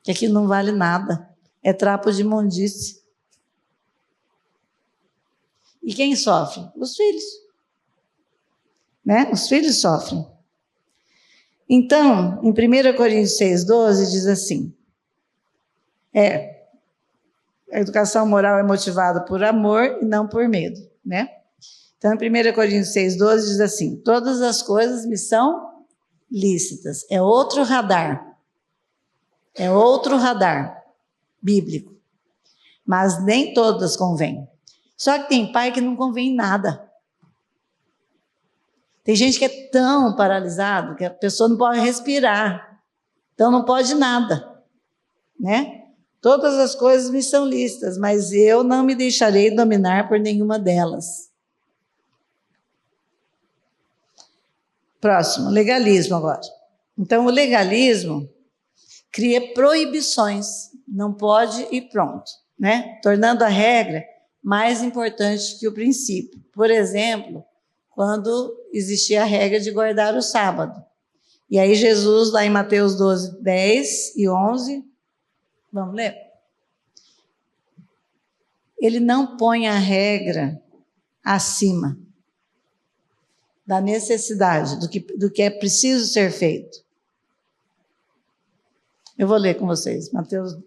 Que aquilo não vale nada. É trapo de imundície. E quem sofre? Os filhos. Né? Os filhos sofrem. Então, em 1 Coríntios 6,12 diz assim, a educação moral é motivada por amor e não por medo, né? Então, em 1 Coríntios 6,12 diz assim, todas as coisas me são lícitas. É outro radar bíblico, mas nem todas convêm. Só que tem pai que não convém nada. Tem gente que é tão paralisado que a pessoa não pode respirar, então não pode nada, né? Todas as coisas me são lícitas, mas eu não me deixarei dominar por nenhuma delas. Próximo, legalismo agora. Então, o legalismo cria proibições, não pode e pronto, né? Tornando a regra mais importante que o princípio. Por exemplo, quando existia a regra de guardar o sábado. E aí Jesus, lá em Mateus 12, 10 e 11, vamos ler? Ele não põe a regra acima da necessidade, do que é preciso ser feito. Eu vou ler com vocês, Mateus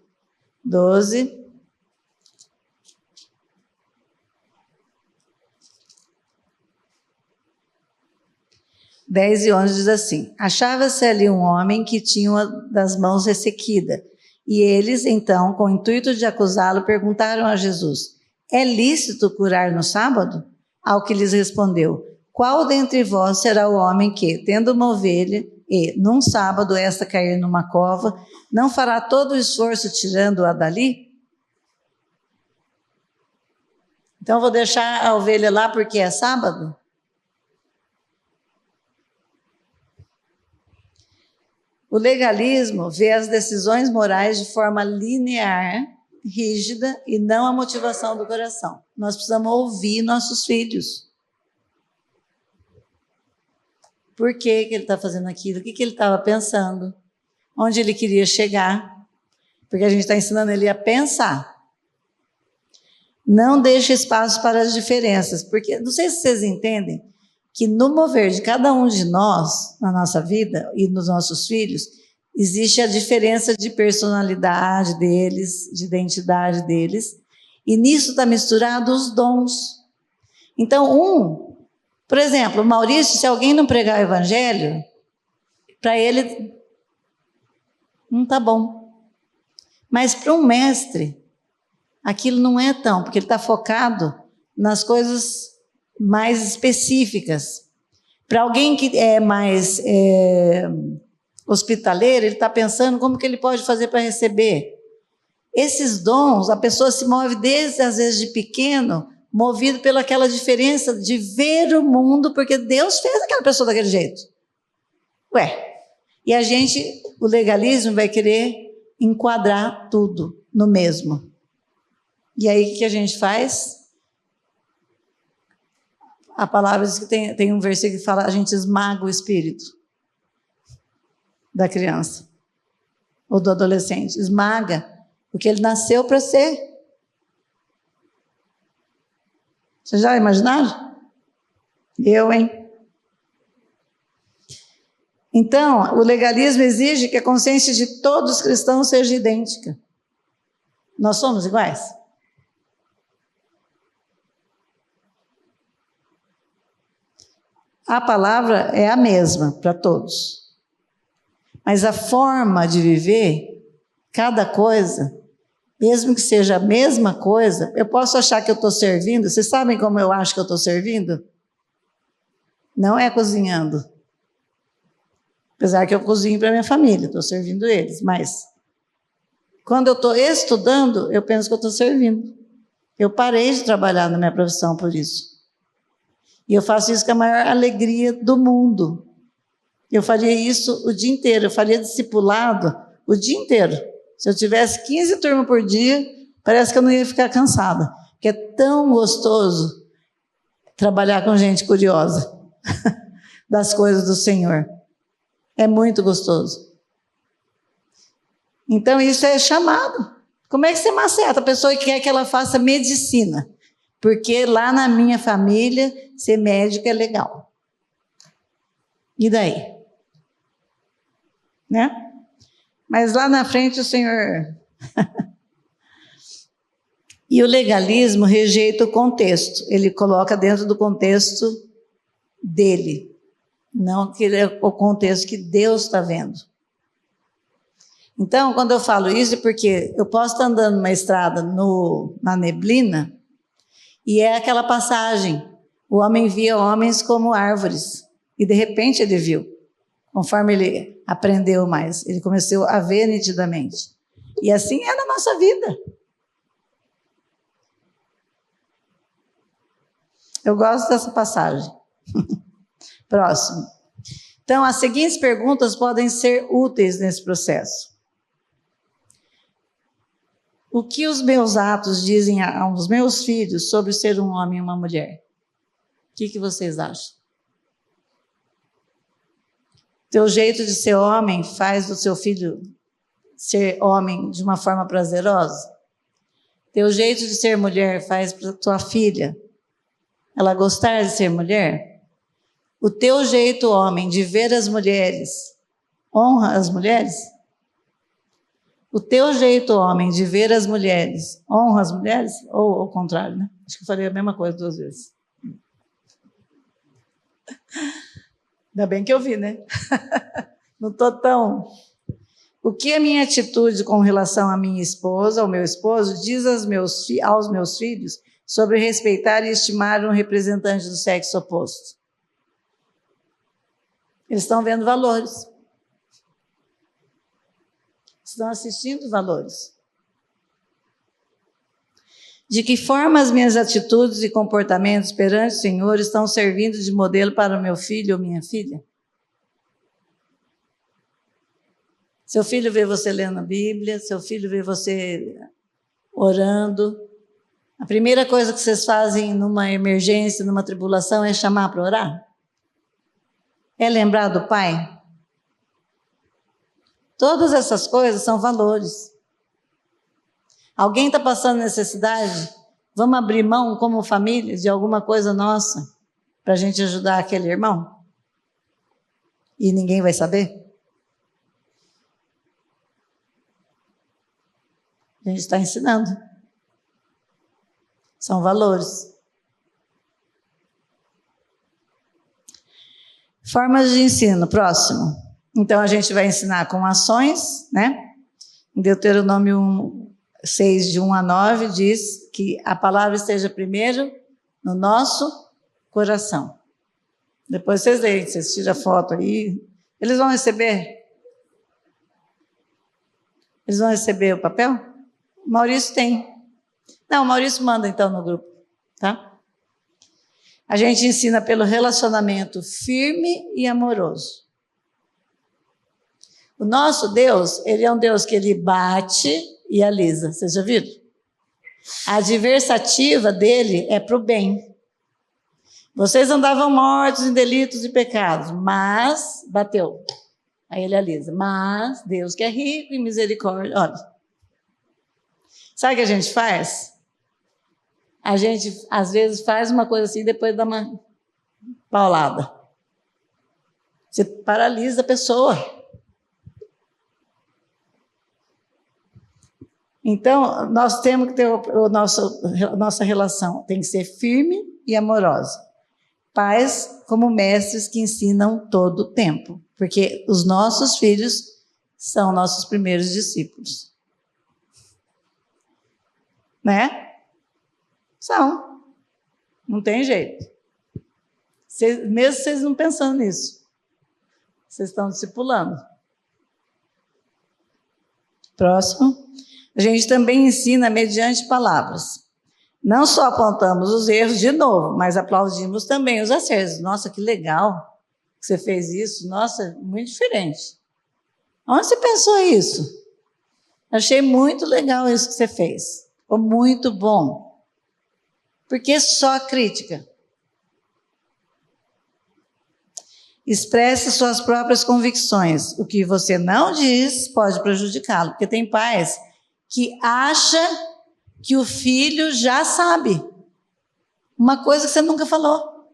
12, 10 e 11 diz assim, achava-se ali um homem que tinha uma das mãos ressequida, e eles, então, com o intuito de acusá-lo, perguntaram a Jesus, é lícito curar no sábado? Ao que lhes respondeu, qual dentre vós será o homem que, tendo uma ovelha, e, num sábado, esta cair numa cova, não fará todo o esforço tirando-a dali? Então, vou deixar a ovelha lá porque é sábado? O legalismo vê as decisões morais de forma linear, rígida, e não a motivação do coração. Nós precisamos ouvir nossos filhos. Por que ele está fazendo aquilo? O que ele estava pensando? Onde ele queria chegar? Porque a gente está ensinando ele a pensar. Não deixe espaço para as diferenças, porque não sei se vocês entendem que no mover de cada um de nós, na nossa vida e nos nossos filhos, existe a diferença de personalidade deles, de identidade deles, e nisso está misturado os dons. Então, por exemplo, o Maurício, se alguém não pregar o evangelho, para ele não está bom. Mas para um mestre, aquilo não é tão, porque ele está focado nas coisas mais específicas. Para alguém que é mais hospitaleiro, ele está pensando como que ele pode fazer para receber. Esses dons, a pessoa se move desde, às vezes, de pequeno, movido pelaquela diferença de ver o mundo, porque Deus fez aquela pessoa daquele jeito. E a gente, o legalismo vai querer enquadrar tudo no mesmo. E aí, o que a gente faz? A palavra diz que tem um versículo que fala, a gente esmaga o espírito da criança. ou do adolescente, esmaga, porque ele nasceu para ser. Vocês já imaginaram? Eu, hein? Então, o legalismo exige que a consciência de todos os cristãos seja idêntica. Nós somos iguais? A palavra é a mesma para todos. Mas a forma de viver, cada coisa, mesmo que seja a mesma coisa, eu posso achar que eu estou servindo. Vocês sabem como eu acho que eu estou servindo? Não é cozinhando. Apesar que eu cozinho para minha família, estou servindo eles. Mas, quando eu estou estudando, eu penso que eu estou servindo. Eu parei de trabalhar na minha profissão por isso. E eu faço isso com a maior alegria do mundo. Eu faria isso o dia inteiro, eu faria discipulado o dia inteiro. Se eu tivesse 15 turmas por dia, parece que eu não ia ficar cansada. Porque é tão gostoso trabalhar com gente curiosa das coisas do Senhor. É muito gostoso. Então isso é chamado. Como é que você maceta a pessoa que quer que ela faça medicina? Porque lá na minha família, ser médico é legal. E daí? Né? Mas lá na frente o Senhor... E o legalismo rejeita o contexto. Ele coloca dentro do contexto dele. Não que ele é o contexto que Deus está vendo. Então, quando eu falo isso, é porque eu posso estar andando numa estrada na neblina, e é aquela passagem, o homem via homens como árvores, e de repente ele viu, conforme ele aprendeu mais, ele começou a ver nitidamente. E assim é na nossa vida. Eu gosto dessa passagem. Próximo. Então, as seguintes perguntas podem ser úteis nesse processo. O que os meus atos dizem aos meus filhos sobre ser um homem e uma mulher? O que vocês acham? Teu jeito de ser homem faz do seu filho ser homem de uma forma prazerosa? Teu jeito de ser mulher faz para tua filha ela gostar de ser mulher? O teu jeito, homem, de ver as mulheres honra as mulheres? O teu jeito, homem, de ver as mulheres honra as mulheres? Ou ao contrário, né? Acho que eu falei a mesma coisa 2 vezes. Ainda bem que eu vi, né? Não estou tão... O que a minha atitude com relação à minha esposa, ao meu esposo, diz aos meus filhos sobre respeitar e estimar um representante do sexo oposto? Eles estão vendo valores. Estão assistindo valores. De que forma as minhas atitudes e comportamentos perante o Senhor estão servindo de modelo para o meu filho ou minha filha? Seu filho vê você lendo a Bíblia, seu filho vê você orando. A primeira coisa que vocês fazem numa emergência, numa tribulação, é chamar para orar? É lembrar do Pai? Todas essas coisas são valores. Alguém está passando necessidade? Vamos abrir mão como família de alguma coisa nossa para a gente ajudar aquele irmão? E ninguém vai saber? A gente está ensinando. São valores. Formas de ensino, próximo. Então, a gente vai ensinar com ações, né? Em Deuteronômio 6, de 1 a 9, diz que a palavra esteja primeiro no nosso coração. Depois vocês leem, vocês tiram a foto aí. Eles vão receber? Eles vão receber o papel? O Maurício tem. Não, o Maurício manda então no grupo, tá? A gente ensina pelo relacionamento firme e amoroso. O nosso Deus, ele é um Deus que ele bate e alisa. Vocês já viram? A adversativa dele é para o bem. Vocês andavam mortos em delitos e pecados, mas bateu. Aí ele alisa, mas Deus que é rico em misericórdia, olha. Sabe o que a gente faz? A gente, às vezes, faz uma coisa assim e depois dá uma paulada. Você paralisa a pessoa. Então, nós temos que ter a nossa relação tem que ser firme e amorosa. Pais como mestres que ensinam todo o tempo, porque os nossos filhos são nossos primeiros discípulos. Né? São. Não tem jeito. Mesmo vocês não pensando nisso. Vocês estão discipulando. Próximo. A gente também ensina mediante palavras. Não só apontamos os erros de novo, mas aplaudimos também os acertos. Nossa, que legal que você fez isso. Nossa, muito diferente. Onde você pensou isso? Achei muito legal isso que você fez. Ficou muito bom. Por que só crítica? Expresse suas próprias convicções. O que você não diz pode prejudicá-lo. Porque tem pais que acham que o filho já sabe uma coisa que você nunca falou.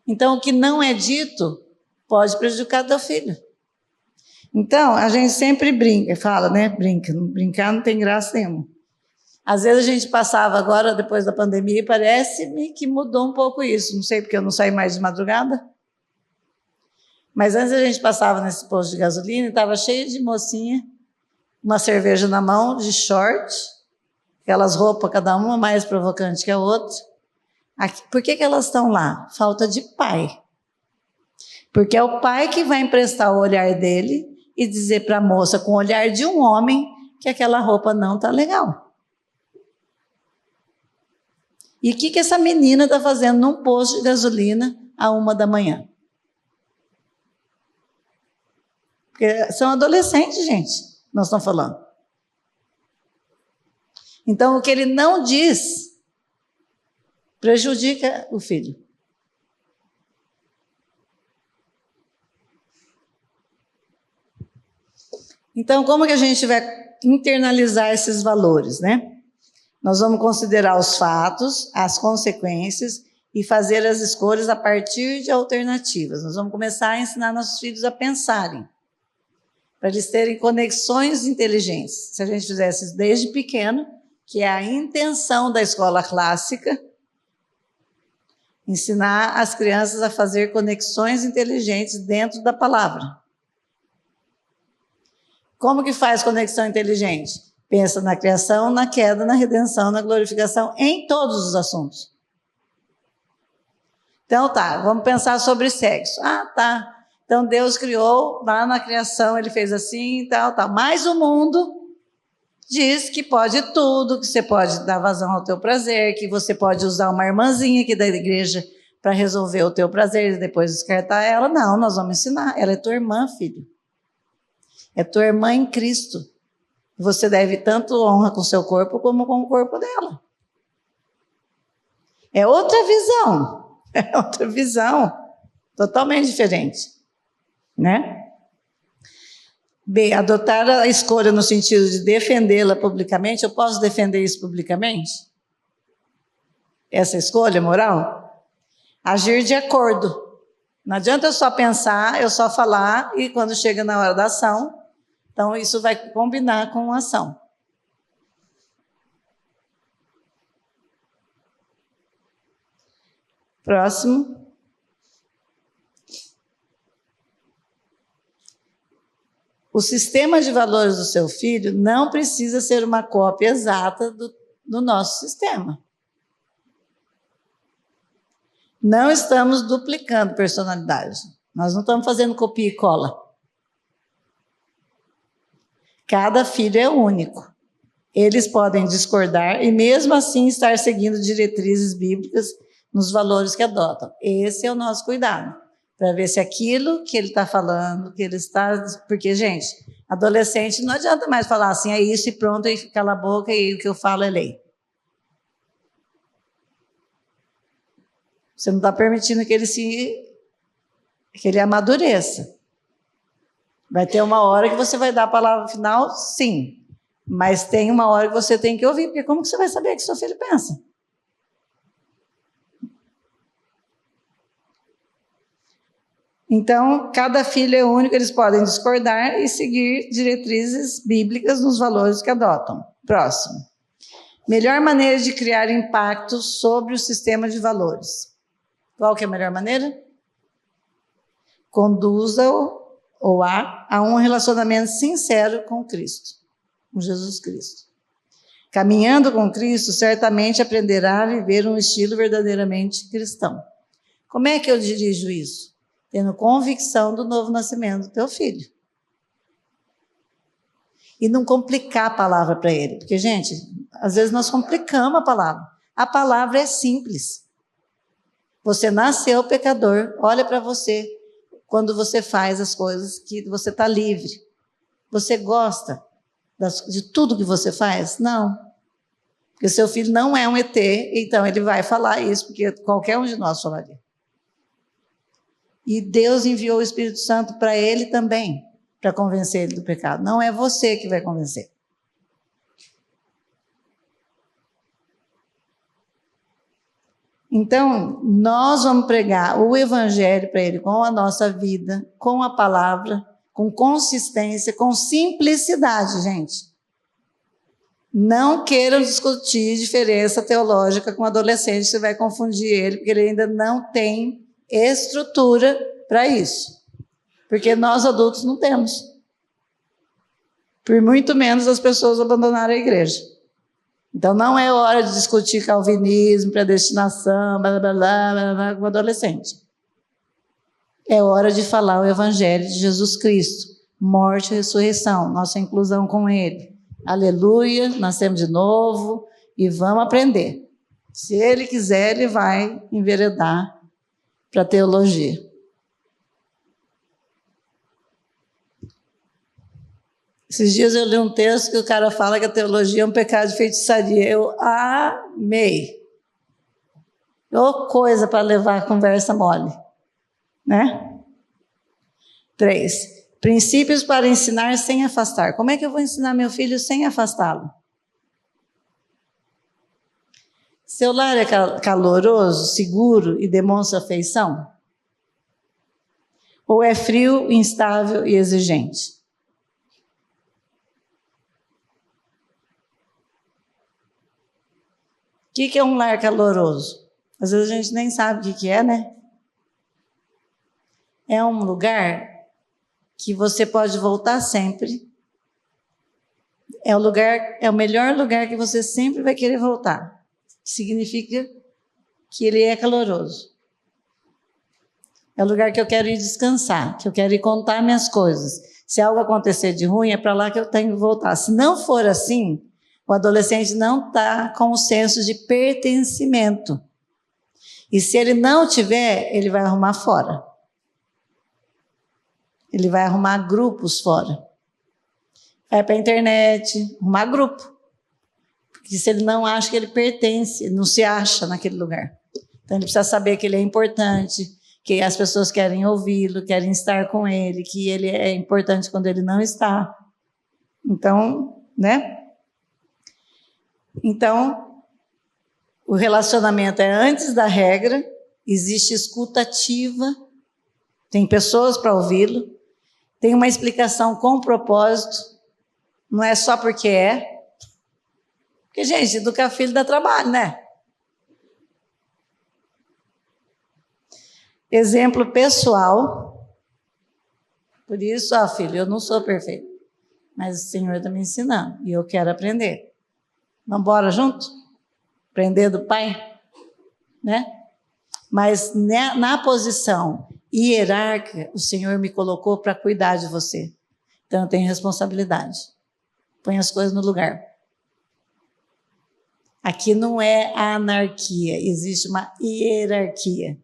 Então, o que não é dito pode prejudicar teu filho. Então, a gente sempre brinca, fala, né? Brincar não tem graça nenhuma. Às vezes a gente passava agora, depois da pandemia, e parece-me que mudou um pouco isso. Não sei porque eu não saí mais de madrugada. Mas antes a gente passava nesse posto de gasolina e estava cheio de mocinha, uma cerveja na mão, de short, aquelas roupas, cada uma mais provocante que a outra. Por que elas estão lá? Falta de pai. Porque é o pai que vai emprestar o olhar dele e dizer para a moça, com o olhar de um homem, que aquela roupa não está legal. E o que essa menina está fazendo num posto de gasolina à 1h? Porque são adolescentes, gente, nós estamos falando. Então, o que ele não diz prejudica o filho. Então, como que a gente vai internalizar esses valores, né? Nós vamos considerar os fatos, as consequências e fazer as escolhas a partir de alternativas. Nós vamos começar a ensinar nossos filhos a pensarem, para eles terem conexões inteligentes. Se a gente fizesse isso desde pequeno, que é a intenção da escola clássica, ensinar as crianças a fazer conexões inteligentes dentro da palavra. Como que faz conexão inteligente? Pensa na criação, na queda, na redenção, na glorificação, em todos os assuntos. Então tá, vamos pensar sobre sexo. Ah, tá. Então Deus criou, lá na criação ele fez assim e tal, tal. Mas o mundo diz que pode tudo, que você pode dar vazão ao teu prazer, que você pode usar uma irmãzinha aqui da igreja para resolver o teu prazer e depois descartar ela. Não, nós vamos ensinar. Ela é tua irmã, filho. É tua irmã em Cristo. Você deve tanto honra com o seu corpo como com o corpo dela. É outra visão. É outra visão. Totalmente diferente. Né? B, adotar a escolha no sentido de defendê-la publicamente. Eu posso defender isso publicamente? Essa escolha moral? Agir de acordo. Não adianta eu só pensar, eu só falar, e quando chega na hora da ação, então isso vai combinar com a ação. Próximo. O sistema de valores do seu filho não precisa ser uma cópia exata do nosso sistema. Não estamos duplicando personalidade. Nós não estamos fazendo copia e cola. Cada filho é único. Eles podem discordar e mesmo assim estar seguindo diretrizes bíblicas nos valores que adotam. Esse é o nosso cuidado, para ver se aquilo que ele está falando, que ele está... Porque, gente, adolescente não adianta mais falar assim, é isso e pronto, e cala a boca e o que eu falo é lei. Você não está permitindo que ele amadureça. Vai ter uma hora que você vai dar a palavra final, sim. Mas tem uma hora que você tem que ouvir, porque como que você vai saber o que seu filho pensa? Então, cada filho é único, eles podem discordar e seguir diretrizes bíblicas nos valores que adotam. Próximo. Melhor maneira de criar impacto sobre o sistema de valores. Qual que é a melhor maneira? Conduza-o ou a um relacionamento sincero com Cristo, com Jesus Cristo. Caminhando com Cristo, certamente aprenderá a viver um estilo verdadeiramente cristão. Como é que eu dirijo isso? Tendo convicção do novo nascimento do teu filho. E não complicar a palavra para ele. Porque, gente, às vezes nós complicamos a palavra. A palavra é simples. Você nasceu pecador, olha para você quando você faz as coisas que você está livre. Você gosta de tudo que você faz? Não. Porque seu filho não é um ET, então ele vai falar isso, porque qualquer um de nós falaria. E Deus enviou o Espírito Santo para ele também, para convencer ele do pecado. Não é você que vai convencer. Então, nós vamos pregar o Evangelho para ele com a nossa vida, com a palavra, com consistência, com simplicidade, gente. Não queiram discutir diferença teológica com adolescente, você vai confundir ele, porque ele ainda não tem estrutura para isso. Porque nós adultos não temos. Por muito menos as pessoas abandonaram a igreja. Então não é hora de discutir calvinismo, predestinação, blá, blá, blá, blá, blá, com adolescente. É hora de falar o evangelho de Jesus Cristo, morte e ressurreição, nossa inclusão com ele. Aleluia, nascemos de novo e vamos aprender. Se ele quiser, ele vai enveredar para a teologia. Esses dias eu li um texto que o cara fala que a teologia é um pecado de feitiçaria. Eu amei. Ô coisa para levar a conversa mole, né? 3. Princípios para ensinar sem afastar. Como é que eu vou ensinar meu filho sem afastá-lo? Seu lar é caloroso, seguro e demonstra afeição? Ou é frio, instável e exigente? O que é um lar caloroso? Às vezes a gente nem sabe o que é, né? É um lugar que você pode voltar sempre. É o melhor lugar que você sempre vai querer voltar. Significa que ele é caloroso. É o lugar que eu quero ir descansar, que eu quero ir contar minhas coisas. Se algo acontecer de ruim, é para lá que eu tenho que voltar. Se não for assim, o adolescente não está com o senso de pertencimento. E se ele não tiver, ele vai arrumar fora. Ele vai arrumar grupos fora. Vai para a internet, arrumar grupo. Porque se ele não acha que ele pertence, ele não se acha naquele lugar. Então ele precisa saber que ele é importante, que as pessoas querem ouvi-lo, querem estar com ele, que ele é importante quando ele não está. Então, né? Então, o relacionamento é antes da regra, existe escuta ativa, tem pessoas para ouvi-lo, tem uma explicação com propósito, não é só porque é. Porque, gente, educar filho dá trabalho, né? Exemplo pessoal. Por isso, filho, eu não sou perfeito, mas o Senhor está me ensinando e eu quero aprender. Vamos embora junto? Aprender do pai? Né? Mas na posição hierárquica, o Senhor me colocou para cuidar de você. Então eu tenho responsabilidade. Põe as coisas no lugar. Aqui não é a anarquia, existe uma hierarquia.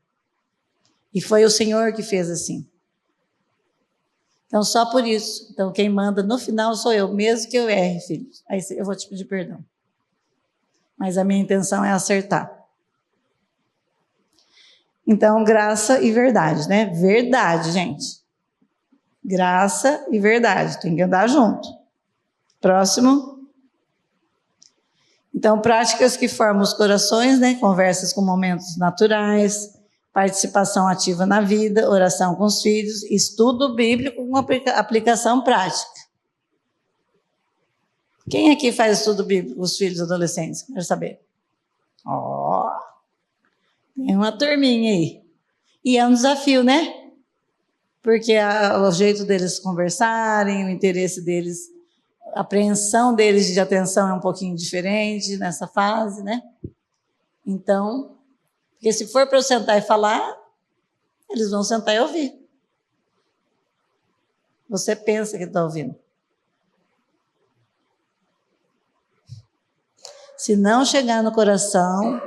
E foi o Senhor que fez assim. Então só por isso. Então quem manda no final sou eu, mesmo que eu erre, filho. Aí eu vou te pedir perdão. Mas a minha intenção é acertar. Então, graça e verdade, né? Verdade, gente. Graça e verdade, tem que andar junto. Próximo. Então, práticas que formam os corações, né? Conversas com momentos naturais, participação ativa na vida, oração com os filhos, estudo bíblico com aplicação prática. Quem aqui faz estudo bíblico com os filhos adolescentes? Quero saber. Ó, tem uma turminha aí. E é um desafio, né? Porque o jeito deles conversarem, o interesse deles, a apreensão deles de atenção é um pouquinho diferente nessa fase, né? Então, porque se for para eu sentar e falar, eles vão sentar e ouvir. Você pensa que está ouvindo. Se não chegar no coração,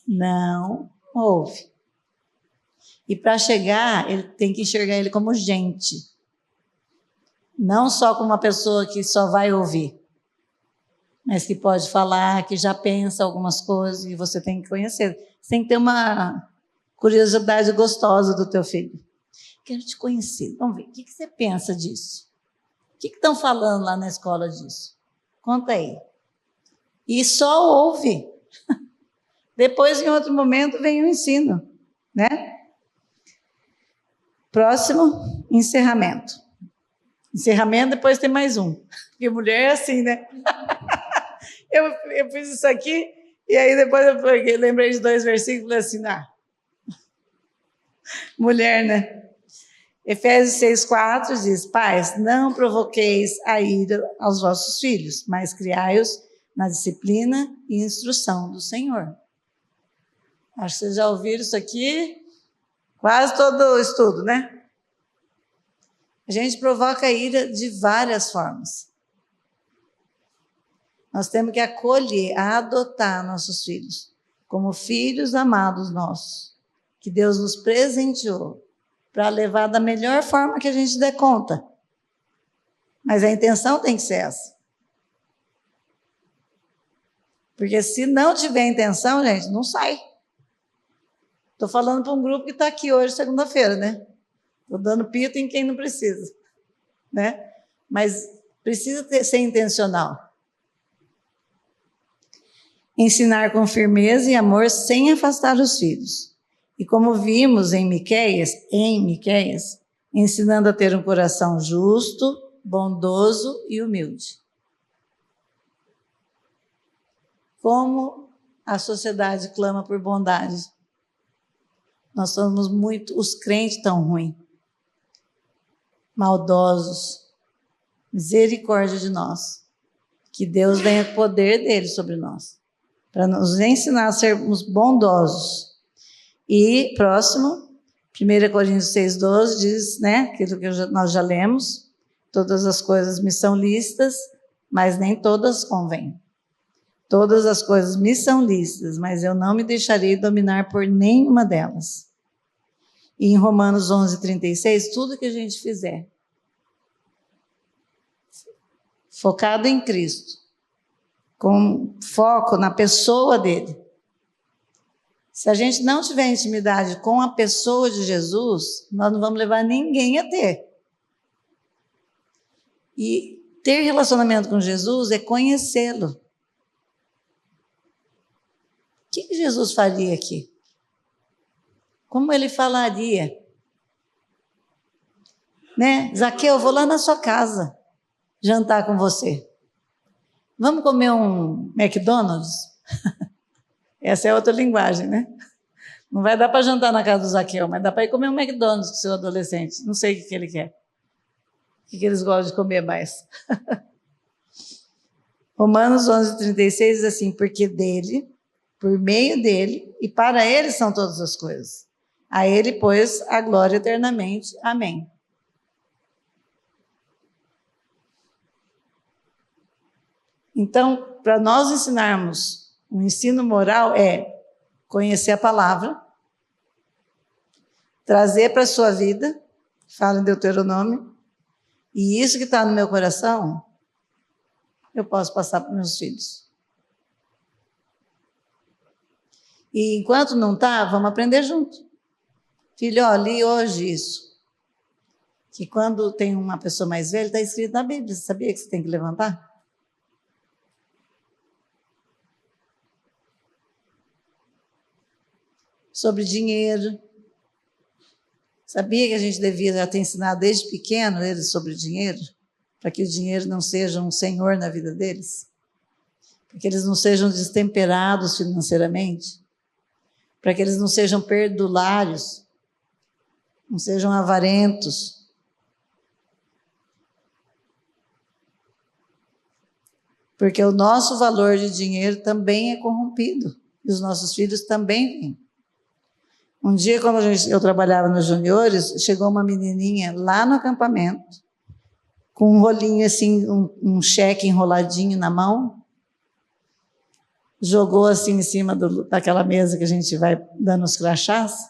não ouve. E para chegar, ele tem que enxergar ele como gente. Não só como uma pessoa que só vai ouvir, mas que pode falar, que já pensa algumas coisas e você tem que conhecer. Você tem que ter uma curiosidade gostosa do teu filho. Quero te conhecer. Vamos ver, o que você pensa disso? O que estão falando lá na escola disso? Conta aí. E só ouve. Depois, em outro momento, vem o ensino, né? Próximo, encerramento. Encerramento, depois tem mais um. Porque mulher é assim, né? eu fiz isso aqui, e aí depois eu lembrei de 2 versículos assim, mulher, né? Efésios 6,4 diz: Pais, não provoqueis a ira aos vossos filhos, mas criai-os na disciplina e instrução do Senhor. Acho que vocês já ouviram isso aqui, quase todo o estudo, né? A gente provoca a ira de várias formas. Nós temos que acolher, adotar nossos filhos como filhos amados nossos, que Deus nos presenteou, para levar da melhor forma que a gente der conta. Mas a intenção tem que ser essa. Porque se não tiver intenção, gente, não sai. Estou falando para um grupo que está aqui hoje, segunda-feira, né? Estou dando pito em quem não precisa, né? Mas precisa ser intencional. Ensinar com firmeza e amor sem afastar os filhos. E como vimos em Miqueias, ensinando a ter um coração justo, bondoso e humilde. Como a sociedade clama por bondade. Nós somos muito, os crentes tão ruins, maldosos. Misericórdia de nós. Que Deus venha com o poder dele sobre nós, para nos ensinar a sermos bondosos. E, próximo, 1 Coríntios 6,12 diz, né, aquilo que nós já lemos, todas as coisas me são lícitas, mas nem todas convêm. Todas as coisas me são lícitas, mas eu não me deixarei dominar por nenhuma delas. E em Romanos 11,36, tudo que a gente fizer, focado em Cristo, com foco na pessoa dele. Se a gente não tiver intimidade com a pessoa de Jesus, nós não vamos levar ninguém a ter. E ter relacionamento com Jesus é conhecê-lo. O que Jesus faria aqui? Como ele falaria? Né? Zaqueu, eu vou lá na sua casa jantar com você. Vamos comer um McDonald's? Essa é outra linguagem, né? Não vai dar para jantar na casa do Zaqueu, mas dá para ir comer um McDonald's com o seu adolescente. Não sei o que ele quer. O que eles gostam de comer mais. Romanos 11,36 diz assim, porque dele, por meio dele, e para ele são todas as coisas. A ele, pois, a glória eternamente. Amém. Então, para nós ensinarmos o ensino moral é conhecer a palavra, trazer para a sua vida, fala em Deuteronômio, e isso que está no meu coração, eu posso passar para os meus filhos. E enquanto não está, vamos aprender junto. Filho, ó, li hoje isso. que quando tem uma pessoa mais velha, está escrito na Bíblia, você sabia que você tem que levantar? Sobre dinheiro. Sabia que a gente devia já ter ensinado desde pequeno eles sobre dinheiro? Para que o dinheiro não seja um senhor na vida deles? Para que eles não sejam destemperados financeiramente? Para que eles não sejam perdulários? Não sejam avarentos? Porque o nosso valor de dinheiro também é corrompido. E os nossos filhos também vêm. Um dia, quando eu trabalhava nos juniores, chegou uma menininha lá no acampamento, com um rolinho assim, um cheque enroladinho na mão, jogou assim em cima daquela mesa que a gente vai dando os crachás,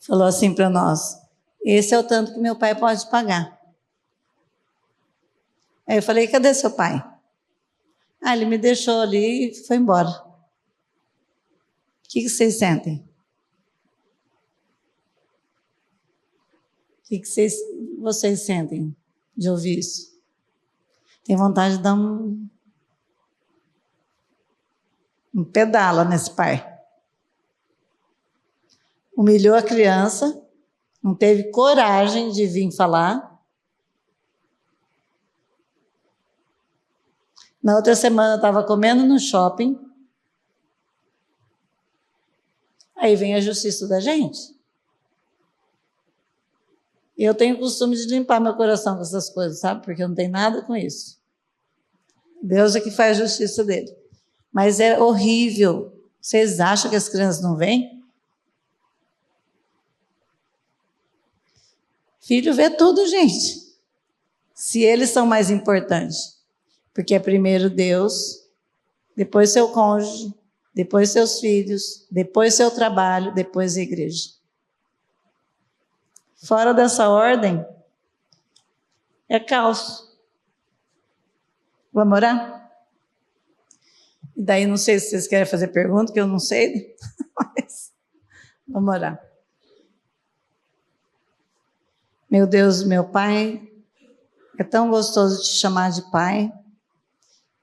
falou assim para nós: esse é o tanto que meu pai pode pagar. Aí eu falei: cadê seu pai? Ah, ele me deixou ali e foi embora. O que vocês sentem? O que vocês sentem de ouvir isso? Tem vontade de dar um pedala nesse pai. Humilhou a criança, não teve coragem de vir falar. Na outra semana eu estava comendo no shopping. Aí vem a justiça da gente. Eu tenho o costume de limpar meu coração com essas coisas, sabe? Porque eu não tenho nada com isso. Deus é que faz a justiça dele. Mas é horrível. Vocês acham que as crianças não vêm? Filho vê tudo, gente. Se eles são mais importantes. Porque é primeiro Deus, depois seu cônjuge, depois seus filhos, depois seu trabalho, depois a igreja. Fora dessa ordem, é caos. Vamos orar? E daí não sei se vocês querem fazer pergunta, que eu não sei, mas vamos orar. Meu Deus, meu Pai, é tão gostoso te chamar de Pai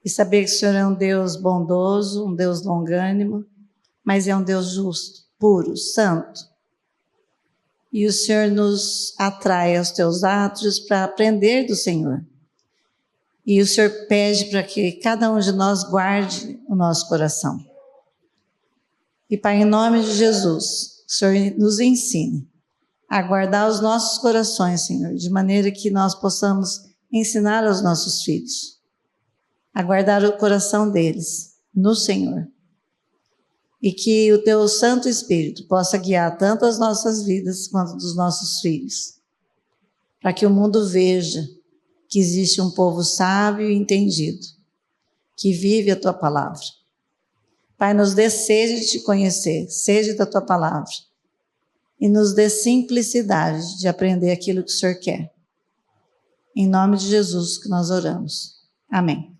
e saber que o Senhor é um Deus bondoso, um Deus longânimo, mas é um Deus justo, puro, santo. E o Senhor nos atrai aos teus atos para aprender do Senhor. E o Senhor pede para que cada um de nós guarde o nosso coração. E Pai, em nome de Jesus, o Senhor nos ensine a guardar os nossos corações, Senhor, de maneira que nós possamos ensinar aos nossos filhos a guardar o coração deles no Senhor. E que o Teu Santo Espírito possa guiar tanto as nossas vidas quanto dos nossos filhos, para que o mundo veja que existe um povo sábio e entendido, que vive a Tua palavra. Pai, nos dê sede de Te conhecer, sede da Tua palavra, e nos dê simplicidade de aprender aquilo que o Senhor quer. Em nome de Jesus que nós oramos. Amém.